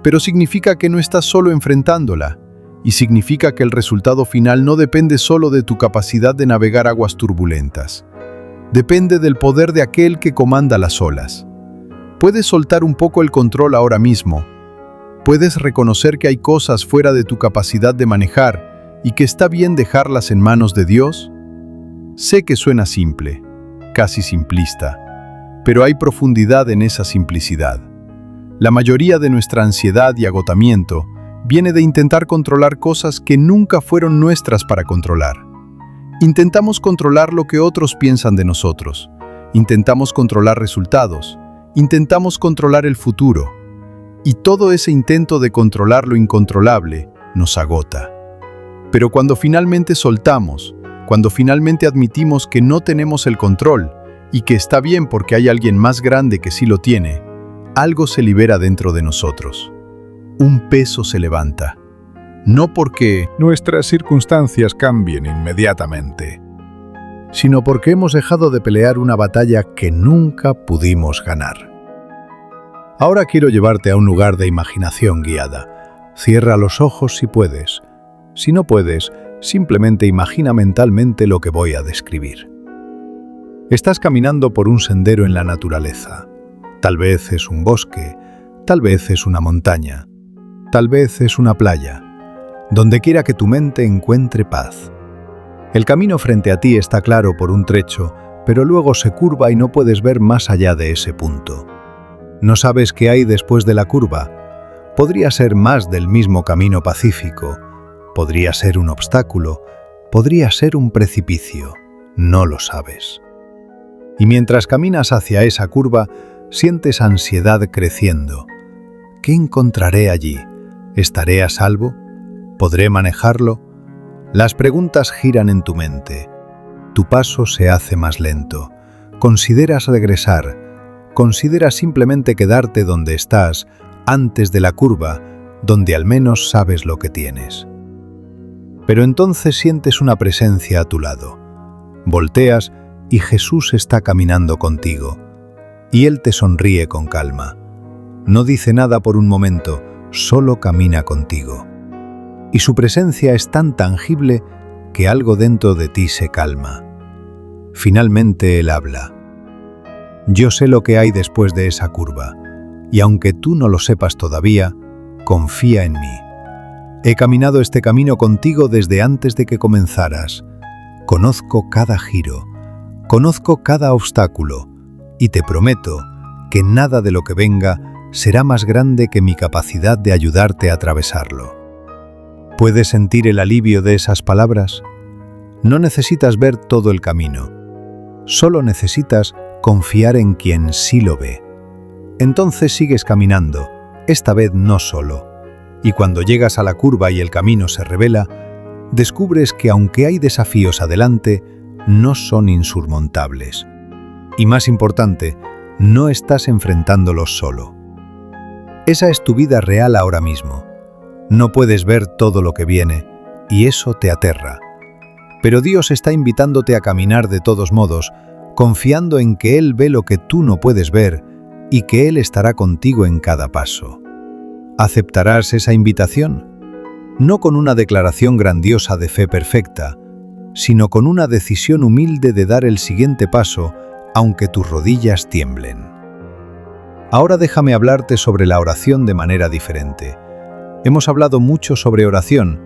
Pero significa que no estás solo enfrentándola, y significa que el resultado final no depende solo de tu capacidad de navegar aguas turbulentas. Depende del poder de aquel que comanda las olas. Puedes soltar un poco el control ahora mismo. Puedes reconocer que hay cosas fuera de tu capacidad de manejar y que está bien dejarlas en manos de Dios. Sé que suena simple, casi simplista, pero hay profundidad en esa simplicidad. La mayoría de nuestra ansiedad y agotamiento viene de intentar controlar cosas que nunca fueron nuestras para controlar. Intentamos controlar lo que otros piensan de nosotros. Intentamos controlar resultados. Intentamos controlar el futuro. Y todo ese intento de controlar lo incontrolable nos agota. Pero cuando finalmente soltamos, cuando finalmente admitimos que no tenemos el control y que está bien porque hay alguien más grande que sí lo tiene, algo se libera dentro de nosotros. Un peso se levanta. No porque nuestras circunstancias cambien inmediatamente, sino porque hemos dejado de pelear una batalla que nunca pudimos ganar. Ahora quiero llevarte a un lugar de imaginación guiada. Cierra los ojos si puedes. Si no puedes, simplemente imagina mentalmente lo que voy a describir. Estás caminando por un sendero en la naturaleza. Tal vez es un bosque, tal vez es una montaña, tal vez es una playa. Donde quiera que tu mente encuentre paz. El camino frente a ti está claro por un trecho, pero luego se curva y no puedes ver más allá de ese punto. No sabes qué hay después de la curva. Podría ser más del mismo camino pacífico, podría ser un obstáculo, podría ser un precipicio. No lo sabes. Y mientras caminas hacia esa curva, sientes ansiedad creciendo. ¿Qué encontraré allí? ¿Estaré a salvo? ¿Podré manejarlo? Las preguntas giran en tu mente. Tu paso se hace más lento. Consideras regresar. Consideras simplemente quedarte donde estás, antes de la curva, donde al menos sabes lo que tienes. Pero entonces sientes una presencia a tu lado. Volteas y Jesús está caminando contigo. Y Él te sonríe con calma. No dice nada por un momento, solo camina contigo. Y su presencia es tan tangible que algo dentro de ti se calma. Finalmente Él habla. Yo sé lo que hay después de esa curva, y aunque tú no lo sepas todavía, confía en mí. He caminado este camino contigo desde antes de que comenzaras. Conozco cada giro, conozco cada obstáculo, y te prometo que nada de lo que venga será más grande que mi capacidad de ayudarte a atravesarlo. ¿Puedes sentir el alivio de esas palabras? No necesitas ver todo el camino. Solo necesitas confiar en quien sí lo ve. Entonces sigues caminando, esta vez no solo. Y cuando llegas a la curva y el camino se revela, descubres que aunque hay desafíos adelante, no son insurmontables. Y más importante, no estás enfrentándolos solo. Esa es tu vida real ahora mismo. No puedes ver todo lo que viene, y eso te aterra. Pero Dios está invitándote a caminar de todos modos, confiando en que Él ve lo que tú no puedes ver y que Él estará contigo en cada paso. ¿Aceptarás esa invitación? No con una declaración grandiosa de fe perfecta, sino con una decisión humilde de dar el siguiente paso, aunque tus rodillas tiemblen. Ahora déjame hablarte sobre la oración de manera diferente. Hemos hablado mucho sobre oración,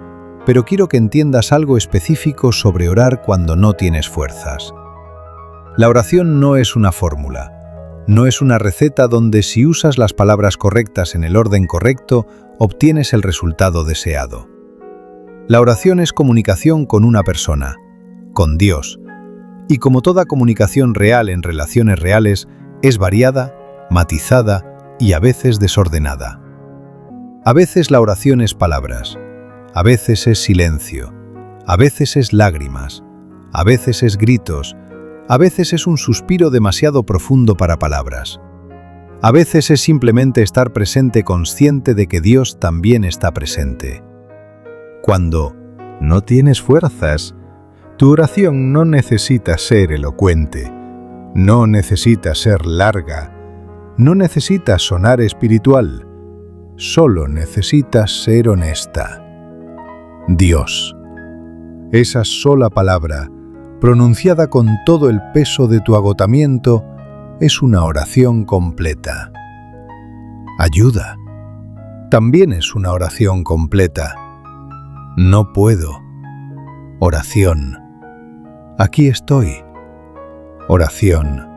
pero quiero que entiendas algo específico sobre orar cuando no tienes fuerzas. La oración no es una fórmula, no es una receta donde si usas las palabras correctas en el orden correcto, obtienes el resultado deseado. La oración es comunicación con una persona, con Dios, y como toda comunicación real en relaciones reales, es variada, matizada y a veces desordenada. A veces la oración es palabras, a veces es silencio, a veces es lágrimas, a veces es gritos, a veces es un suspiro demasiado profundo para palabras. A veces es simplemente estar presente consciente de que Dios también está presente. Cuando no tienes fuerzas, tu oración no necesita ser elocuente, no necesita ser larga, no necesita sonar espiritual, solo necesitas ser honesta. Dios. Esa sola palabra, pronunciada con todo el peso de tu agotamiento, es una oración completa. Ayuda. También es una oración completa. No puedo. Oración. Aquí estoy. Oración.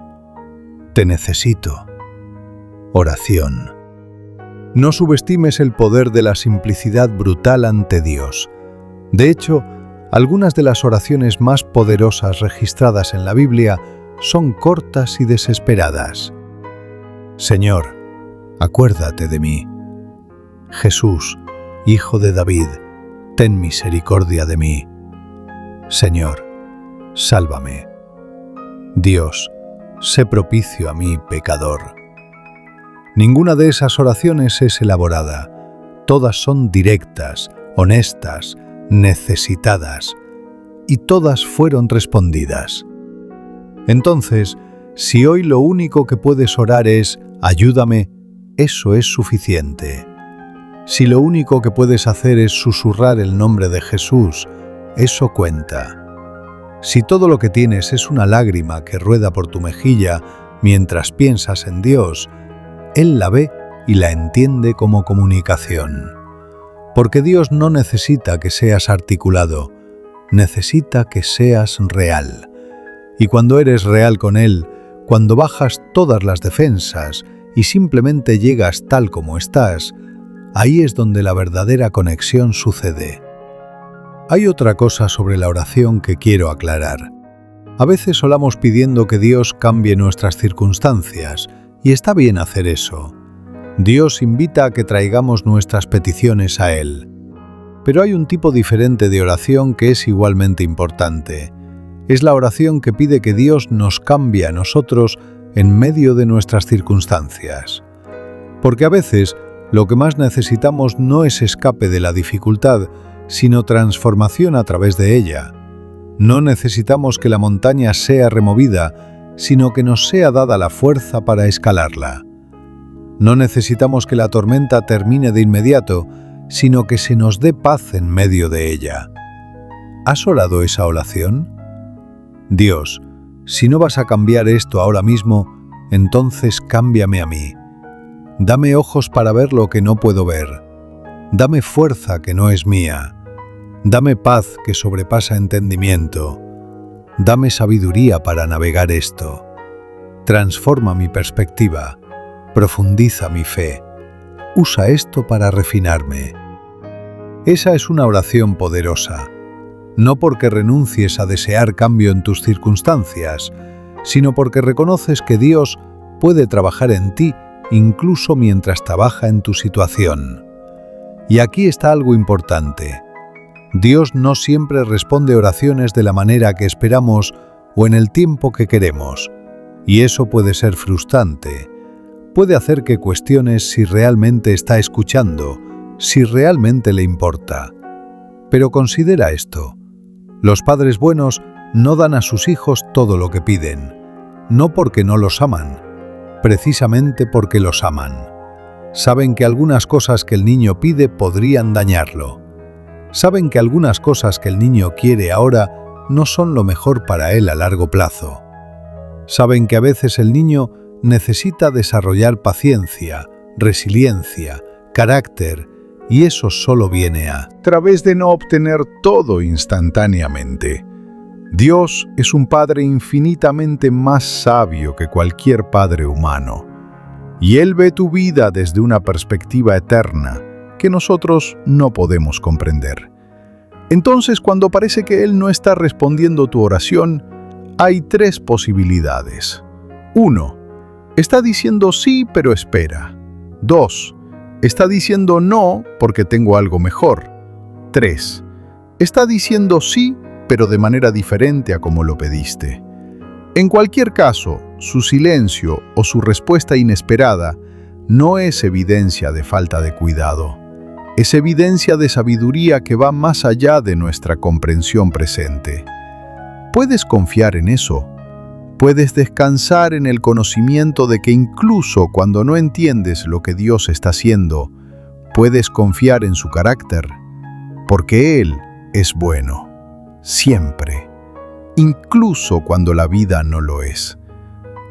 Te necesito. Oración. No subestimes el poder de la simplicidad brutal ante Dios. De hecho, algunas de las oraciones más poderosas registradas en la Biblia son cortas y desesperadas. Señor, acuérdate de mí. Jesús, Hijo de David, ten misericordia de mí. Señor, sálvame. Dios, sé propicio a mí, pecador. Ninguna de esas oraciones es elaborada. Todas son directas, honestas, necesitadas, y todas fueron respondidas. Entonces, si hoy lo único que puedes orar es «ayúdame», eso es suficiente. Si lo único que puedes hacer es susurrar el nombre de Jesús, eso cuenta. Si todo lo que tienes es una lágrima que rueda por tu mejilla mientras piensas en Dios, Él la ve y la entiende como comunicación. Porque Dios no necesita que seas articulado, necesita que seas real. Y cuando eres real con Él, cuando bajas todas las defensas y simplemente llegas tal como estás, ahí es donde la verdadera conexión sucede. Hay otra cosa sobre la oración que quiero aclarar. A veces oramos pidiendo que Dios cambie nuestras circunstancias, y está bien hacer eso. Dios invita a que traigamos nuestras peticiones a Él. Pero hay un tipo diferente de oración que es igualmente importante. Es la oración que pide que Dios nos cambie a nosotros en medio de nuestras circunstancias. Porque a veces lo que más necesitamos no es escape de la dificultad, sino transformación a través de ella. No necesitamos que la montaña sea removida, sino que nos sea dada la fuerza para escalarla. No necesitamos que la tormenta termine de inmediato, sino que se nos dé paz en medio de ella. ¿Has orado esa oración? Dios, si no vas a cambiar esto ahora mismo, entonces cámbiame a mí. Dame ojos para ver lo que no puedo ver. Dame fuerza que no es mía. Dame paz que sobrepasa entendimiento. Dame sabiduría para navegar esto. Transforma mi perspectiva. Profundiza mi fe. Usa esto para refinarme. Esa es una oración poderosa. No porque renuncies a desear cambio en tus circunstancias, sino porque reconoces que Dios puede trabajar en ti incluso mientras trabaja en tu situación. Y aquí está algo importante. Dios no siempre responde oraciones de la manera que esperamos o en el tiempo que queremos, y eso puede ser frustrante. Puede hacer que cuestiones si realmente está escuchando, si realmente le importa. Pero considera esto. Los padres buenos no dan a sus hijos todo lo que piden, no porque no los aman, precisamente porque los aman. Saben que algunas cosas que el niño pide podrían dañarlo. Saben que algunas cosas que el niño quiere ahora no son lo mejor para él a largo plazo. Saben que a veces el niño necesita desarrollar paciencia, resiliencia, carácter, y eso solo viene a través de no obtener todo instantáneamente. Dios es un Padre infinitamente más sabio que cualquier padre humano, y Él ve tu vida desde una perspectiva eterna que nosotros no podemos comprender. Entonces, cuando parece que Él no está respondiendo tu oración, hay tres posibilidades. 1. Está diciendo sí, pero espera. 2. Está diciendo no porque tengo algo mejor. 3. Está diciendo sí, pero de manera diferente a como lo pediste. En cualquier caso, su silencio o su respuesta inesperada no es evidencia de falta de cuidado. Es evidencia de sabiduría que va más allá de nuestra comprensión presente. ¿Puedes confiar en eso? Puedes descansar en el conocimiento de que incluso cuando no entiendes lo que Dios está haciendo, puedes confiar en su carácter, porque Él es bueno, siempre, incluso cuando la vida no lo es.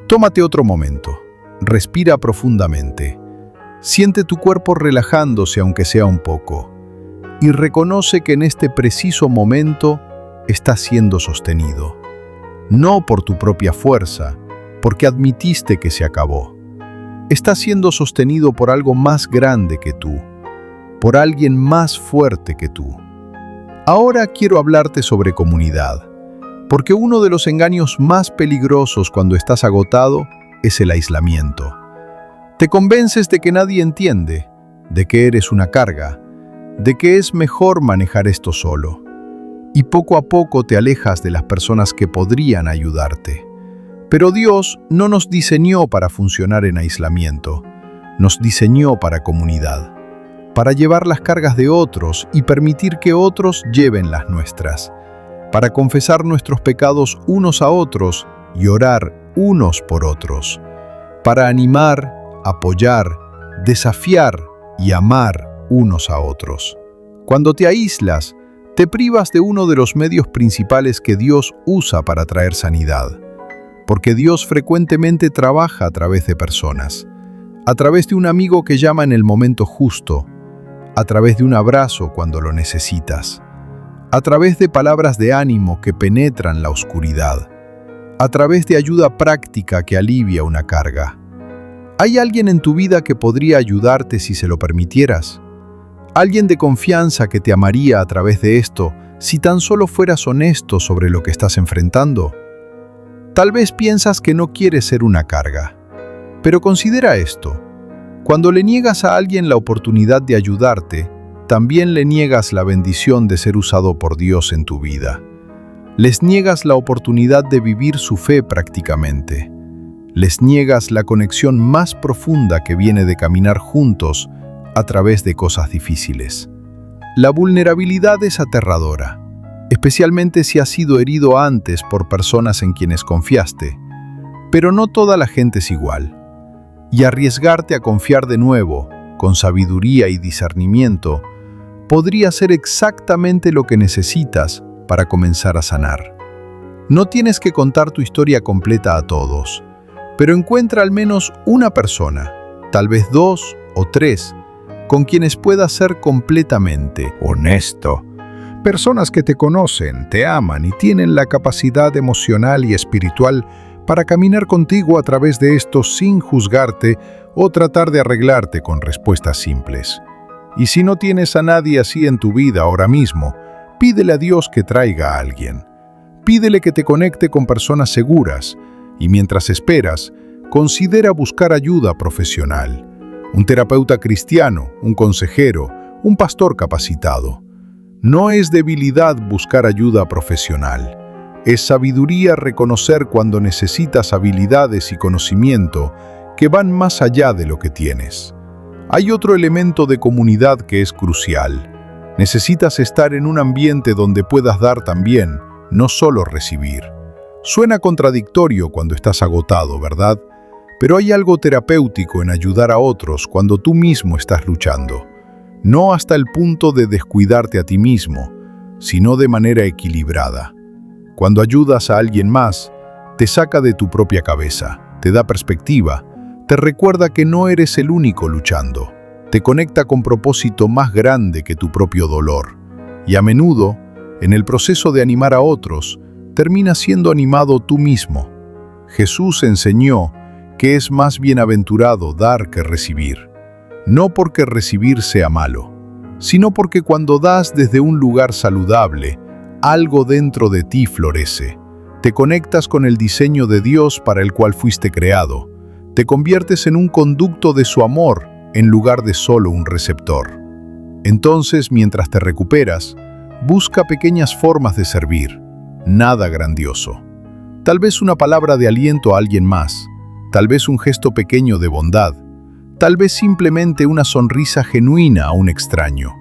Tómate otro momento, respira profundamente, siente tu cuerpo relajándose aunque sea un poco, y reconoce que en este preciso momento estás siendo sostenido. No por tu propia fuerza, porque admitiste que se acabó. Estás siendo sostenido por algo más grande que tú, por alguien más fuerte que tú. Ahora quiero hablarte sobre comunidad, porque uno de los engaños más peligrosos cuando estás agotado es el aislamiento. Te convences de que nadie entiende, de que eres una carga, de que es mejor manejar esto solo. Y poco a poco te alejas de las personas que podrían ayudarte. Pero Dios no nos diseñó para funcionar en aislamiento, nos diseñó para comunidad, para llevar las cargas de otros y permitir que otros lleven las nuestras, para confesar nuestros pecados unos a otros y orar unos por otros, para animar, apoyar, desafiar y amar unos a otros. Cuando te aíslas, te privas de uno de los medios principales que Dios usa para traer sanidad, porque Dios frecuentemente trabaja a través de personas. a través de un amigo que llama en el momento justo, a través de un abrazo cuando lo necesitas, a través de palabras de ánimo que penetran la oscuridad, a través de ayuda práctica que alivia una carga. ¿Hay alguien en tu vida que podría ayudarte si se lo permitieras? ¿Alguien de confianza que te amaría a través de esto si tan solo fueras honesto sobre lo que estás enfrentando? Tal vez piensas que no quieres ser una carga, pero considera esto. Cuando le niegas a alguien la oportunidad de ayudarte, también le niegas la bendición de ser usado por Dios en tu vida. Les niegas la oportunidad de vivir su fe prácticamente. Les niegas la conexión más profunda que viene de caminar juntos a través de cosas difíciles. La vulnerabilidad es aterradora, especialmente si has sido herido antes por personas en quienes confiaste. Pero no toda la gente es igual. Y arriesgarte a confiar de nuevo, con sabiduría y discernimiento, podría ser exactamente lo que necesitas para comenzar a sanar. No tienes que contar tu historia completa a todos, pero encuentra al menos una persona, tal vez 2 o 3, con quienes puedas ser completamente honesto. Personas que te conocen, te aman y tienen la capacidad emocional y espiritual para caminar contigo a través de esto sin juzgarte o tratar de arreglarte con respuestas simples. Y si no tienes a nadie así en tu vida ahora mismo, pídele a Dios que traiga a alguien. Pídele que te conecte con personas seguras y mientras esperas, considera buscar ayuda profesional. Un terapeuta cristiano, un consejero, un pastor capacitado. No es debilidad buscar ayuda profesional. Es sabiduría reconocer cuando necesitas habilidades y conocimiento que van más allá de lo que tienes. Hay otro elemento de comunidad que es crucial. Necesitas estar en un ambiente donde puedas dar también, no solo recibir. Suena contradictorio cuando estás agotado, ¿verdad? Pero hay algo terapéutico en ayudar a otros cuando tú mismo estás luchando. No hasta el punto de descuidarte a ti mismo, sino de manera equilibrada. Cuando ayudas a alguien más, te saca de tu propia cabeza, te da perspectiva, te recuerda que no eres el único luchando, te conecta con propósito más grande que tu propio dolor. Y a menudo, en el proceso de animar a otros, terminas siendo animado tú mismo. Jesús enseñó que es más bienaventurado dar que recibir. No porque recibir sea malo, sino porque cuando das desde un lugar saludable, algo dentro de ti florece. Te conectas con el diseño de Dios para el cual fuiste creado. Te conviertes en un conducto de su amor en lugar de solo un receptor. Entonces, mientras te recuperas, busca pequeñas formas de servir. Nada grandioso. Tal vez una palabra de aliento a alguien más. Tal vez un gesto pequeño de bondad. Tal vez simplemente una sonrisa genuina a un extraño.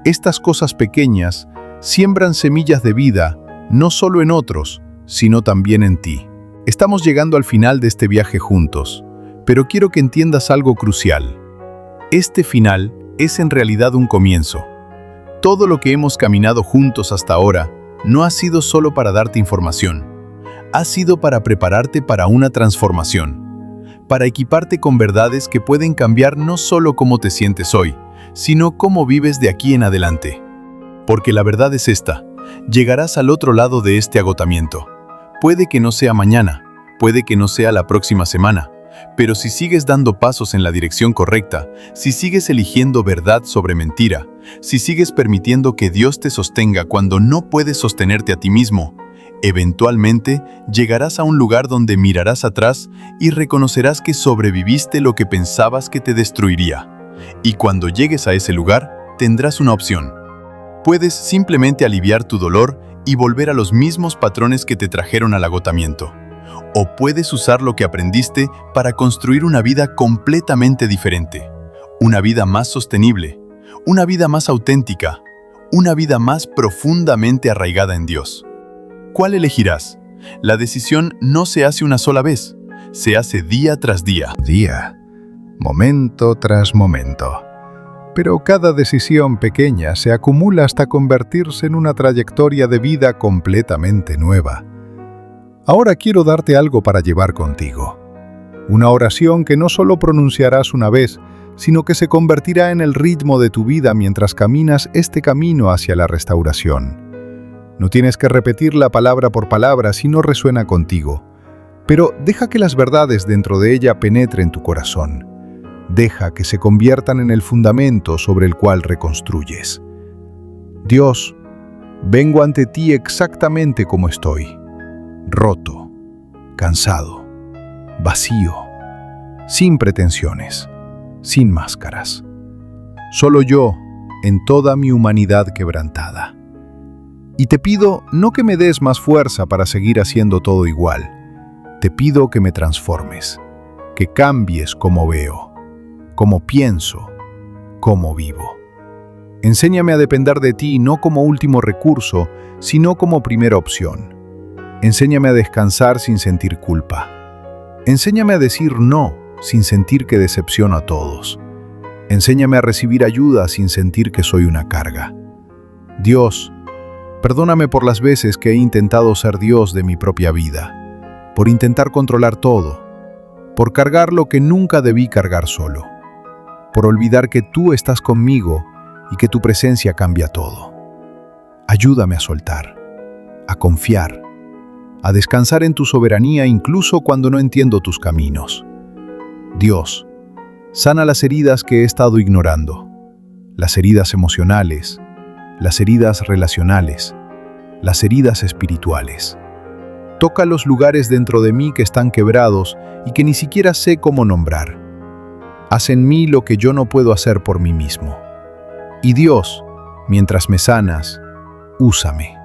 Estas cosas pequeñas siembran semillas de vida, no solo en otros, sino también en ti. Estamos llegando al final de este viaje juntos, pero quiero que entiendas algo crucial. Este final es en realidad un comienzo. Todo lo que hemos caminado juntos hasta ahora no ha sido solo para darte información. Ha sido para prepararte para una transformación, para equiparte con verdades que pueden cambiar no solo cómo te sientes hoy, sino cómo vives de aquí en adelante. Porque la verdad es esta, llegarás al otro lado de este agotamiento. Puede que no sea mañana, puede que no sea la próxima semana, pero si sigues dando pasos en la dirección correcta, si sigues eligiendo verdad sobre mentira, si sigues permitiendo que Dios te sostenga cuando no puedes sostenerte a ti mismo, eventualmente llegarás a un lugar donde mirarás atrás y reconocerás que sobreviviste lo que pensabas que te destruiría. Y cuando llegues a ese lugar, tendrás una opción. Puedes simplemente aliviar tu dolor y volver a los mismos patrones que te trajeron al agotamiento. O puedes usar lo que aprendiste para construir una vida completamente diferente. Una vida más sostenible, una vida más auténtica, una vida más profundamente arraigada en Dios. ¿Cuál elegirás? La decisión no se hace una sola vez, se hace día tras día. Momento tras momento. Pero cada decisión pequeña se acumula hasta convertirse en una trayectoria de vida completamente nueva. Ahora quiero darte algo para llevar contigo. Una oración que no solo pronunciarás una vez, sino que se convertirá en el ritmo de tu vida mientras caminas este camino hacia la restauración. No tienes que repetirla palabra por palabra si no resuena contigo, pero deja que las verdades dentro de ella penetren tu corazón. Deja que se conviertan en el fundamento sobre el cual reconstruyes. Dios, vengo ante ti exactamente como estoy, roto, cansado, vacío, sin pretensiones, sin máscaras. Solo yo, en toda mi humanidad quebrantada. Y te pido no que me des más fuerza para seguir haciendo todo igual. Te pido que me transformes, que cambies cómo veo, cómo pienso, cómo vivo. Enséñame a depender de ti no como último recurso, sino como primera opción. Enséñame a descansar sin sentir culpa. Enséñame a decir no sin sentir que decepciono a todos. Enséñame a recibir ayuda sin sentir que soy una carga. Dios, perdóname por las veces que he intentado ser Dios de mi propia vida, por intentar controlar todo, por cargar lo que nunca debí cargar solo, por olvidar que tú estás conmigo y que tu presencia cambia todo. Ayúdame a soltar, a confiar, a descansar en tu soberanía incluso cuando no entiendo tus caminos. Dios, sana las heridas que he estado ignorando, las heridas emocionales, las heridas relacionales, las heridas espirituales. Toca los lugares dentro de mí que están quebrados y que ni siquiera sé cómo nombrar. Haz en mí lo que yo no puedo hacer por mí mismo. Y Dios, mientras me sanas, úsame.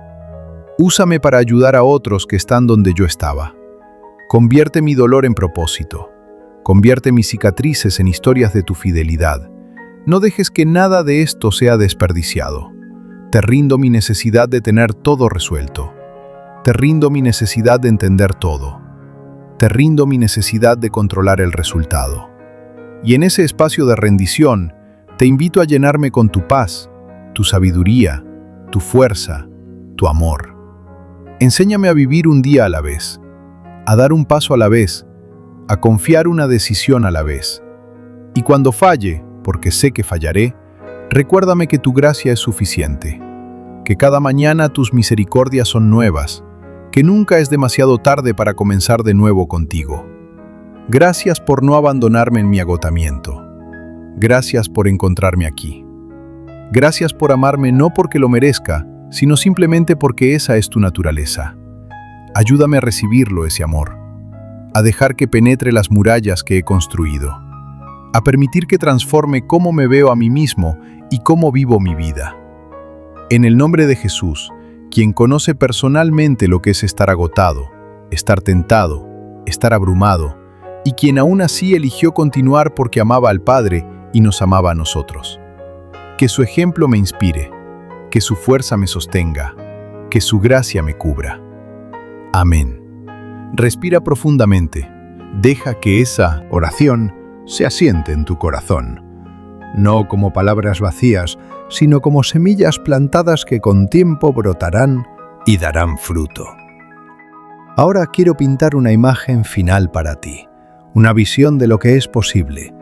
Úsame para ayudar a otros que están donde yo estaba. Convierte mi dolor en propósito. Convierte mis cicatrices en historias de tu fidelidad. No dejes que nada de esto sea desperdiciado. Te rindo mi necesidad de tener todo resuelto. Te rindo mi necesidad de entender todo. Te rindo mi necesidad de controlar el resultado. Y en ese espacio de rendición, te invito a llenarme con tu paz, tu sabiduría, tu fuerza, tu amor. Enséñame a vivir un día a la vez, a dar un paso a la vez, a confiar una decisión a la vez. Y cuando falle, porque sé que fallaré, recuérdame que tu gracia es suficiente, que cada mañana tus misericordias son nuevas, que nunca es demasiado tarde para comenzar de nuevo contigo. Gracias por no abandonarme en mi agotamiento. Gracias por encontrarme aquí. Gracias por amarme no porque lo merezca, sino simplemente porque esa es tu naturaleza. Ayúdame a recibirlo, ese amor, a dejar que penetre las murallas que he construido, a permitir que transforme cómo me veo a mí mismo y cómo vivo mi vida. En el nombre de Jesús, quien conoce personalmente lo que es estar agotado, estar tentado, estar abrumado, y quien aún así eligió continuar porque amaba al Padre y nos amaba a nosotros. Que su ejemplo me inspire, que su fuerza me sostenga, que su gracia me cubra. Amén. Respira profundamente. Deja que esa oración se asiente en tu corazón. No como palabras vacías, sino como semillas plantadas que con tiempo brotarán y darán fruto. Ahora quiero pintar una imagen final para ti, una visión de lo que es posible,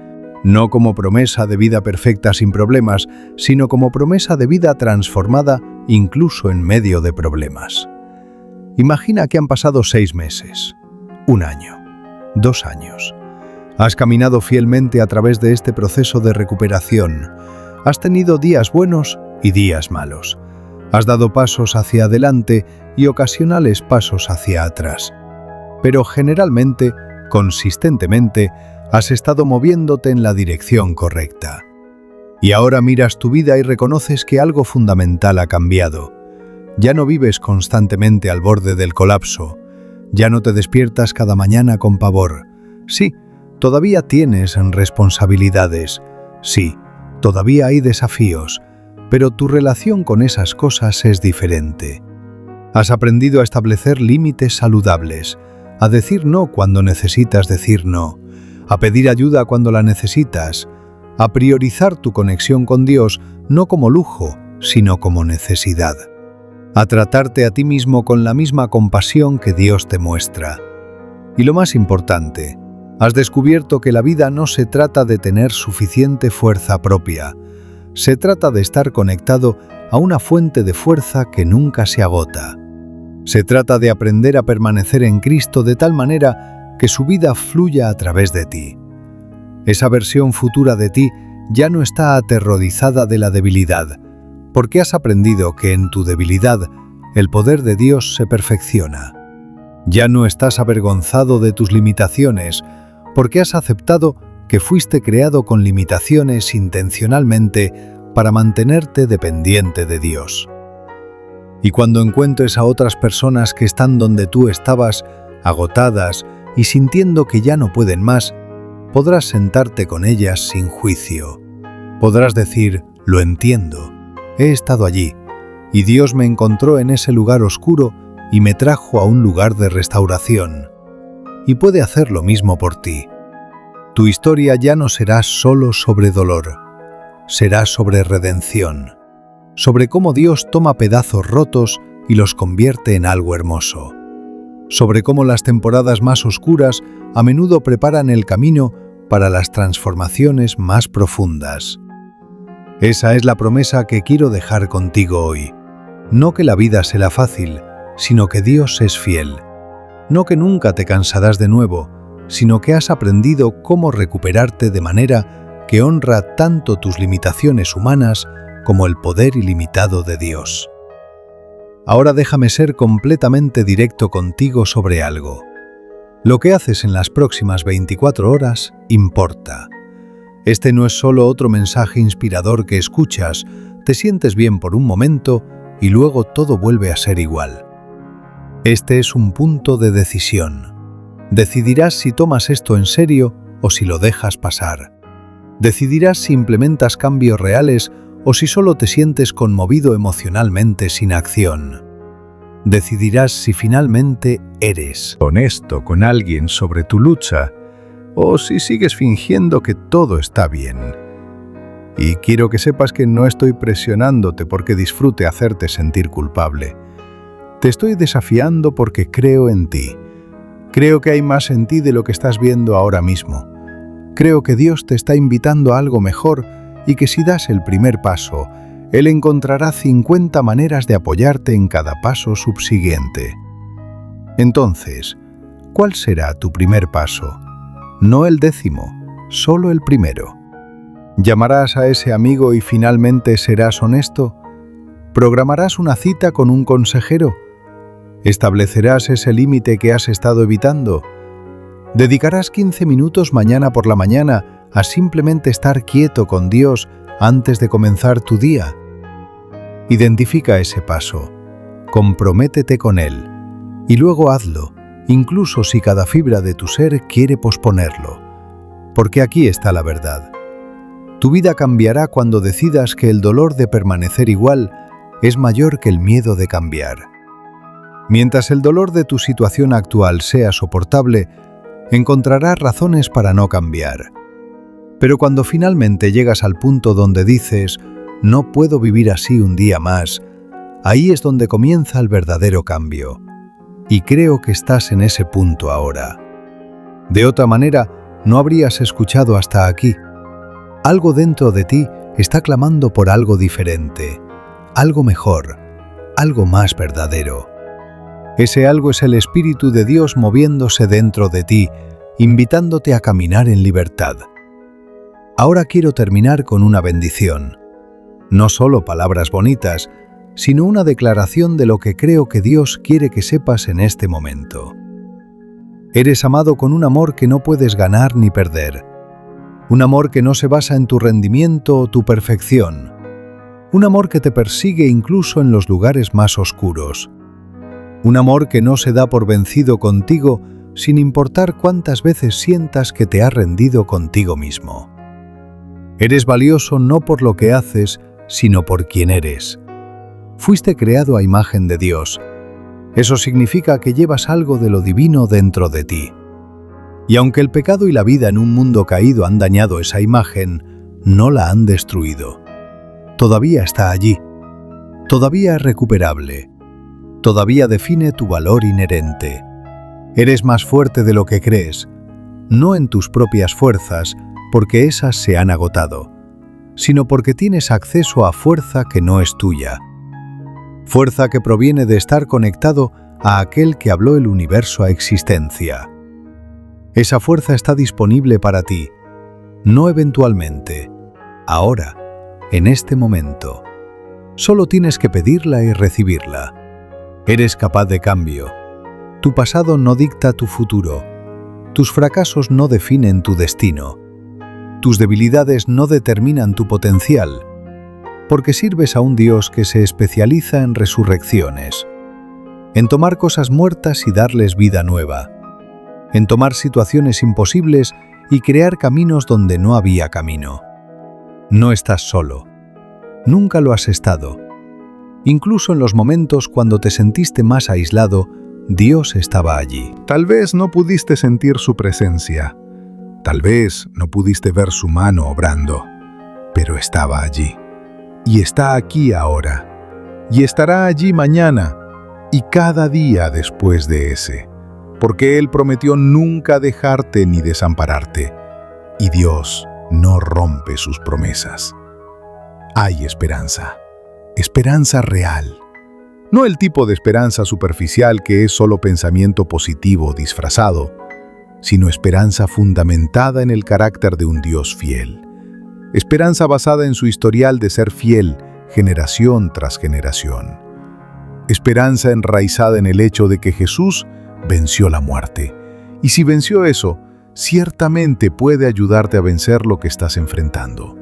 no como promesa de vida perfecta sin problemas, sino como promesa de vida transformada incluso en medio de problemas. Imagina que han pasado 6 meses, 1 año, 2 años. Has caminado fielmente a través de este proceso de recuperación. Has tenido días buenos y días malos. Has dado pasos hacia adelante y ocasionales pasos hacia atrás. Pero generalmente, consistentemente, has estado moviéndote en la dirección correcta. Y ahora miras tu vida y reconoces que algo fundamental ha cambiado. Ya no vives constantemente al borde del colapso. Ya no te despiertas cada mañana con pavor. Sí, todavía tienes responsabilidades. Sí, todavía hay desafíos, pero tu relación con esas cosas es diferente. Has aprendido a establecer límites saludables, a decir no cuando necesitas decir no, a pedir ayuda cuando la necesitas, a priorizar tu conexión con Dios no como lujo, sino como necesidad, a tratarte a ti mismo con la misma compasión que Dios te muestra. Y lo más importante, Has descubierto que la vida no se trata de tener suficiente fuerza propia. Se trata de estar conectado a una fuente de fuerza que nunca se agota. Se trata de aprender a permanecer en Cristo de tal manera que su vida fluya a través de ti. Esa versión futura de ti ya no está aterrorizada de la debilidad, porque has aprendido que en tu debilidad el poder de Dios se perfecciona. Ya no estás avergonzado de tus limitaciones, porque has aceptado que fuiste creado con limitaciones intencionalmente para mantenerte dependiente de Dios. Y cuando encuentres a otras personas que están donde tú estabas, agotadas y sintiendo que ya no pueden más, podrás sentarte con ellas sin juicio. Podrás decir, lo entiendo, he estado allí, y Dios me encontró en ese lugar oscuro y me trajo a un lugar de restauración. Y puede hacer lo mismo por ti. Tu historia ya no será solo sobre dolor, será sobre redención, sobre cómo Dios toma pedazos rotos y los convierte en algo hermoso, sobre cómo las temporadas más oscuras a menudo preparan el camino para las transformaciones más profundas. Esa es la promesa que quiero dejar contigo hoy. No que la vida será fácil, sino que Dios es fiel. No que nunca te cansarás de nuevo, sino que has aprendido cómo recuperarte de manera que honra tanto tus limitaciones humanas como el poder ilimitado de Dios. Ahora déjame ser completamente directo contigo sobre algo. Lo que haces en las próximas 24 horas importa. Este no es solo otro mensaje inspirador que escuchas, te sientes bien por un momento y luego todo vuelve a ser igual. Este es un punto de decisión. Decidirás si tomas esto en serio o si lo dejas pasar. Decidirás si implementas cambios reales o si solo te sientes conmovido emocionalmente sin acción. Decidirás si finalmente eres Honesto con alguien sobre tu lucha o si sigues fingiendo que todo está bien. Y quiero que sepas que no estoy presionándote porque disfrute hacerte sentir culpable. Te estoy desafiando porque creo en ti. Creo que hay más en ti de lo que estás viendo ahora mismo. Creo que Dios te está invitando a algo mejor y que si das el primer paso, Él encontrará 50 maneras de apoyarte en cada paso subsiguiente. Entonces, ¿cuál será tu primer paso? No el 10º, solo el primero. ¿Llamarás a ese amigo y finalmente serás honesto? ¿Programarás una cita con un consejero? ¿Establecerás ese límite que has estado evitando? ¿Dedicarás 15 minutos mañana por la mañana a simplemente estar quieto con Dios antes de comenzar tu día? Identifica ese paso, comprométete con él y luego hazlo, incluso si cada fibra de tu ser quiere posponerlo. Porque aquí está la verdad. Tu vida cambiará cuando decidas que el dolor de permanecer igual es mayor que el miedo de cambiar. Mientras el dolor de tu situación actual sea soportable, encontrarás razones para no cambiar. Pero cuando finalmente llegas al punto donde dices, no puedo vivir así un día más, ahí es donde comienza el verdadero cambio. Y creo que estás en ese punto ahora. De otra manera, no habrías escuchado hasta aquí. Algo dentro de ti está clamando por algo diferente, algo mejor, algo más verdadero. Ese algo es el Espíritu de Dios moviéndose dentro de ti, invitándote a caminar en libertad. Ahora quiero terminar con una bendición. No solo palabras bonitas, sino una declaración de lo que creo que Dios quiere que sepas en este momento. Eres amado con un amor que no puedes ganar ni perder. Un amor que no se basa en tu rendimiento o tu perfección. Un amor que te persigue incluso en los lugares más oscuros. Un amor que no se da por vencido contigo sin importar cuántas veces sientas que te has rendido contigo mismo. Eres valioso no por lo que haces, sino por quien eres. Fuiste creado a imagen de Dios. Eso significa que llevas algo de lo divino dentro de ti. Y aunque el pecado y la vida en un mundo caído han dañado esa imagen, no la han destruido. Todavía está allí. Todavía es recuperable. Todavía define tu valor inherente. Eres más fuerte de lo que crees. no en tus propias fuerzas, porque esas se han agotado, sino porque tienes acceso a fuerza que no es tuya. Fuerza que proviene de estar conectado a aquel que habló el universo a existencia. Esa fuerza está disponible para ti, no eventualmente, ahora, en este momento. Solo tienes que pedirla y recibirla. Eres capaz de cambio. Tu pasado no dicta tu futuro. Tus fracasos no definen tu destino. Tus debilidades no determinan tu potencial, porque sirves a un Dios que se especializa en resurrecciones, en tomar cosas muertas y darles vida nueva, en tomar situaciones imposibles y crear caminos donde no había camino. No estás solo. Nunca lo has estado. Incluso en los momentos cuando te sentiste más aislado, Dios estaba allí. Tal vez no pudiste sentir su presencia. Tal vez no pudiste ver su mano obrando, pero estaba allí. Y está aquí ahora. Y estará allí mañana y cada día después de ese. Porque Él prometió nunca dejarte ni desampararte. Y Dios no rompe sus promesas. Hay esperanza. Esperanza real. No el tipo de esperanza superficial que es solo pensamiento positivo disfrazado, sino esperanza fundamentada en el carácter de un Dios fiel. Esperanza basada en su historial de ser fiel, generación tras generación. Esperanza enraizada en el hecho de que Jesús venció la muerte. Y si venció eso, ciertamente puede ayudarte a vencer lo que estás enfrentando.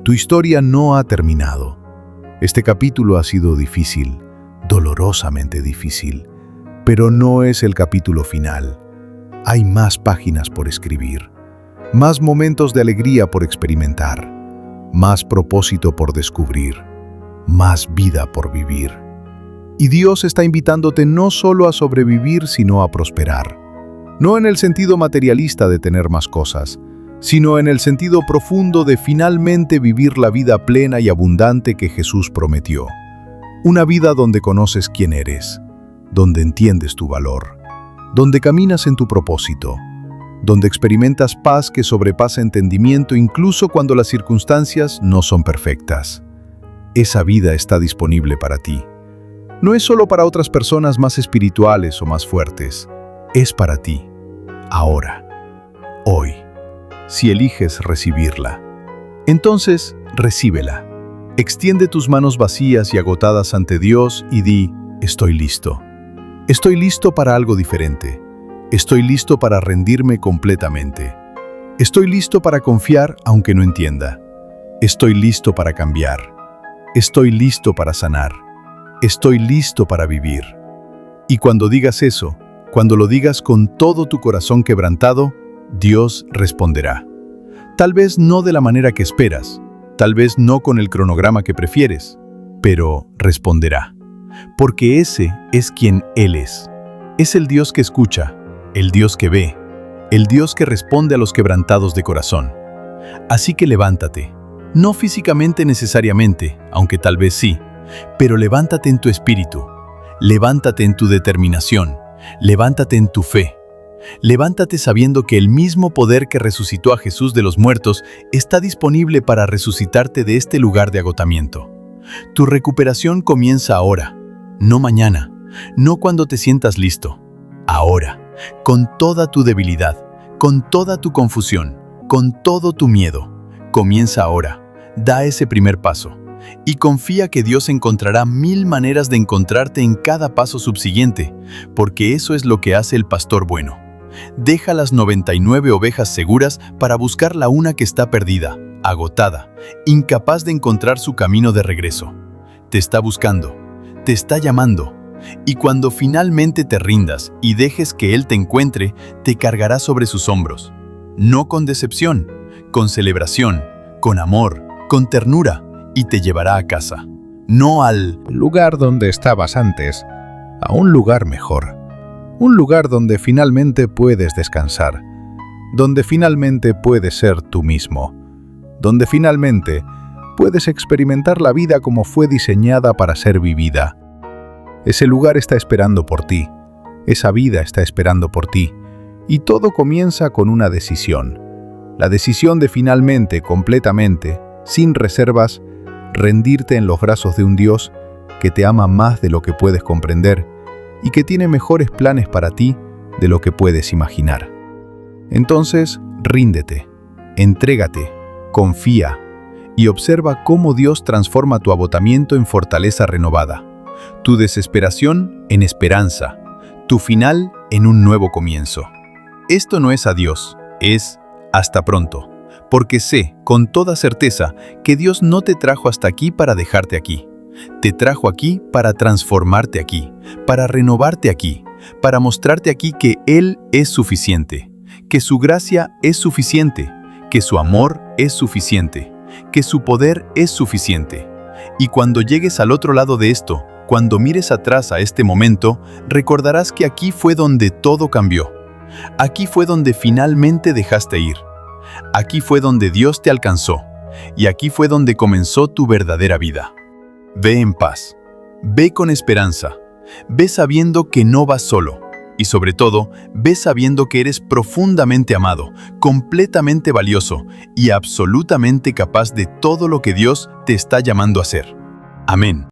Tu historia no ha terminado. Este capítulo ha sido difícil, dolorosamente difícil, pero no es el capítulo final. Hay más páginas por escribir, más momentos de alegría por experimentar, más propósito por descubrir, más vida por vivir. Y Dios está invitándote no solo a sobrevivir, sino a prosperar. No en el sentido materialista de tener más cosas, sino en el sentido profundo de finalmente vivir la vida plena y abundante que Jesús prometió. Una vida donde conoces quién eres, donde entiendes tu valor, donde caminas en tu propósito, donde experimentas paz que sobrepasa entendimiento incluso cuando las circunstancias no son perfectas. Esa vida está disponible para ti. No es solo para otras personas más espirituales o más fuertes, es para ti, ahora, hoy. Si eliges recibirla, entonces recíbela. Extiende tus manos vacías y agotadas ante Dios y di, estoy listo. Estoy listo para algo diferente. Estoy listo para rendirme completamente. Estoy listo para confiar aunque no entienda. Estoy listo para cambiar. Estoy listo para sanar. Estoy listo para vivir. Y cuando digas eso, cuando lo digas con todo tu corazón quebrantado, Dios responderá. Tal vez no de la manera que esperas, tal vez no con el cronograma que prefieres, pero responderá. Porque ese es quien Él es. Es el Dios que escucha, el Dios que ve, el Dios que responde a los quebrantados de corazón. Así que levántate, no físicamente necesariamente, aunque tal vez sí, pero levántate en tu espíritu, levántate en tu determinación, levántate en tu fe. Levántate sabiendo que el mismo poder que resucitó a Jesús de los muertos está disponible para resucitarte de este lugar de agotamiento. Tu recuperación comienza ahora, no mañana, no cuando te sientas listo. Ahora, con toda tu debilidad, con toda tu confusión, con todo tu miedo. Comienza ahora, da ese primer paso y confía que Dios encontrará 1000 maneras de encontrarte en cada paso subsiguiente, porque eso es lo que hace el pastor bueno. Deja las 99 ovejas seguras para buscar la una que está perdida, agotada, incapaz de encontrar su camino de regreso. Te está buscando, te está llamando, y cuando finalmente te rindas y dejes que Él te encuentre, te cargará sobre sus hombros. No con decepción, con celebración, con amor, con ternura, y te llevará a casa. No al lugar donde estabas antes, a un lugar mejor. Un lugar donde finalmente puedes descansar, donde finalmente puedes ser tú mismo, donde finalmente puedes experimentar la vida como fue diseñada para ser vivida. Ese lugar está esperando por ti, esa vida está esperando por ti, Y todo comienza con una decisión. La decisión de finalmente, completamente, sin reservas, rendirte en los brazos de un Dios que te ama más de lo que puedes comprender y que tiene mejores planes para ti de lo que puedes imaginar. Entonces, ríndete, entrégate, confía y observa cómo Dios transforma tu agotamiento en fortaleza renovada, tu desesperación en esperanza, tu final en un nuevo comienzo. Esto no es adiós, es hasta pronto, porque sé con toda certeza que Dios no te trajo hasta aquí para dejarte aquí. Te trajo aquí para transformarte aquí, para renovarte aquí, para mostrarte aquí que Él es suficiente, que su gracia es suficiente, que su amor es suficiente, que su poder es suficiente. Y cuando llegues al otro lado de esto, cuando mires atrás a este momento, recordarás que aquí fue donde todo cambió. Aquí fue donde finalmente dejaste ir. Aquí fue donde Dios te alcanzó. Y aquí fue donde comenzó tu verdadera vida. Ve en paz. Ve con esperanza. Ve sabiendo que no vas solo. Y sobre todo, ve sabiendo que eres profundamente amado, completamente valioso y absolutamente capaz de todo lo que Dios te está llamando a hacer. Amén.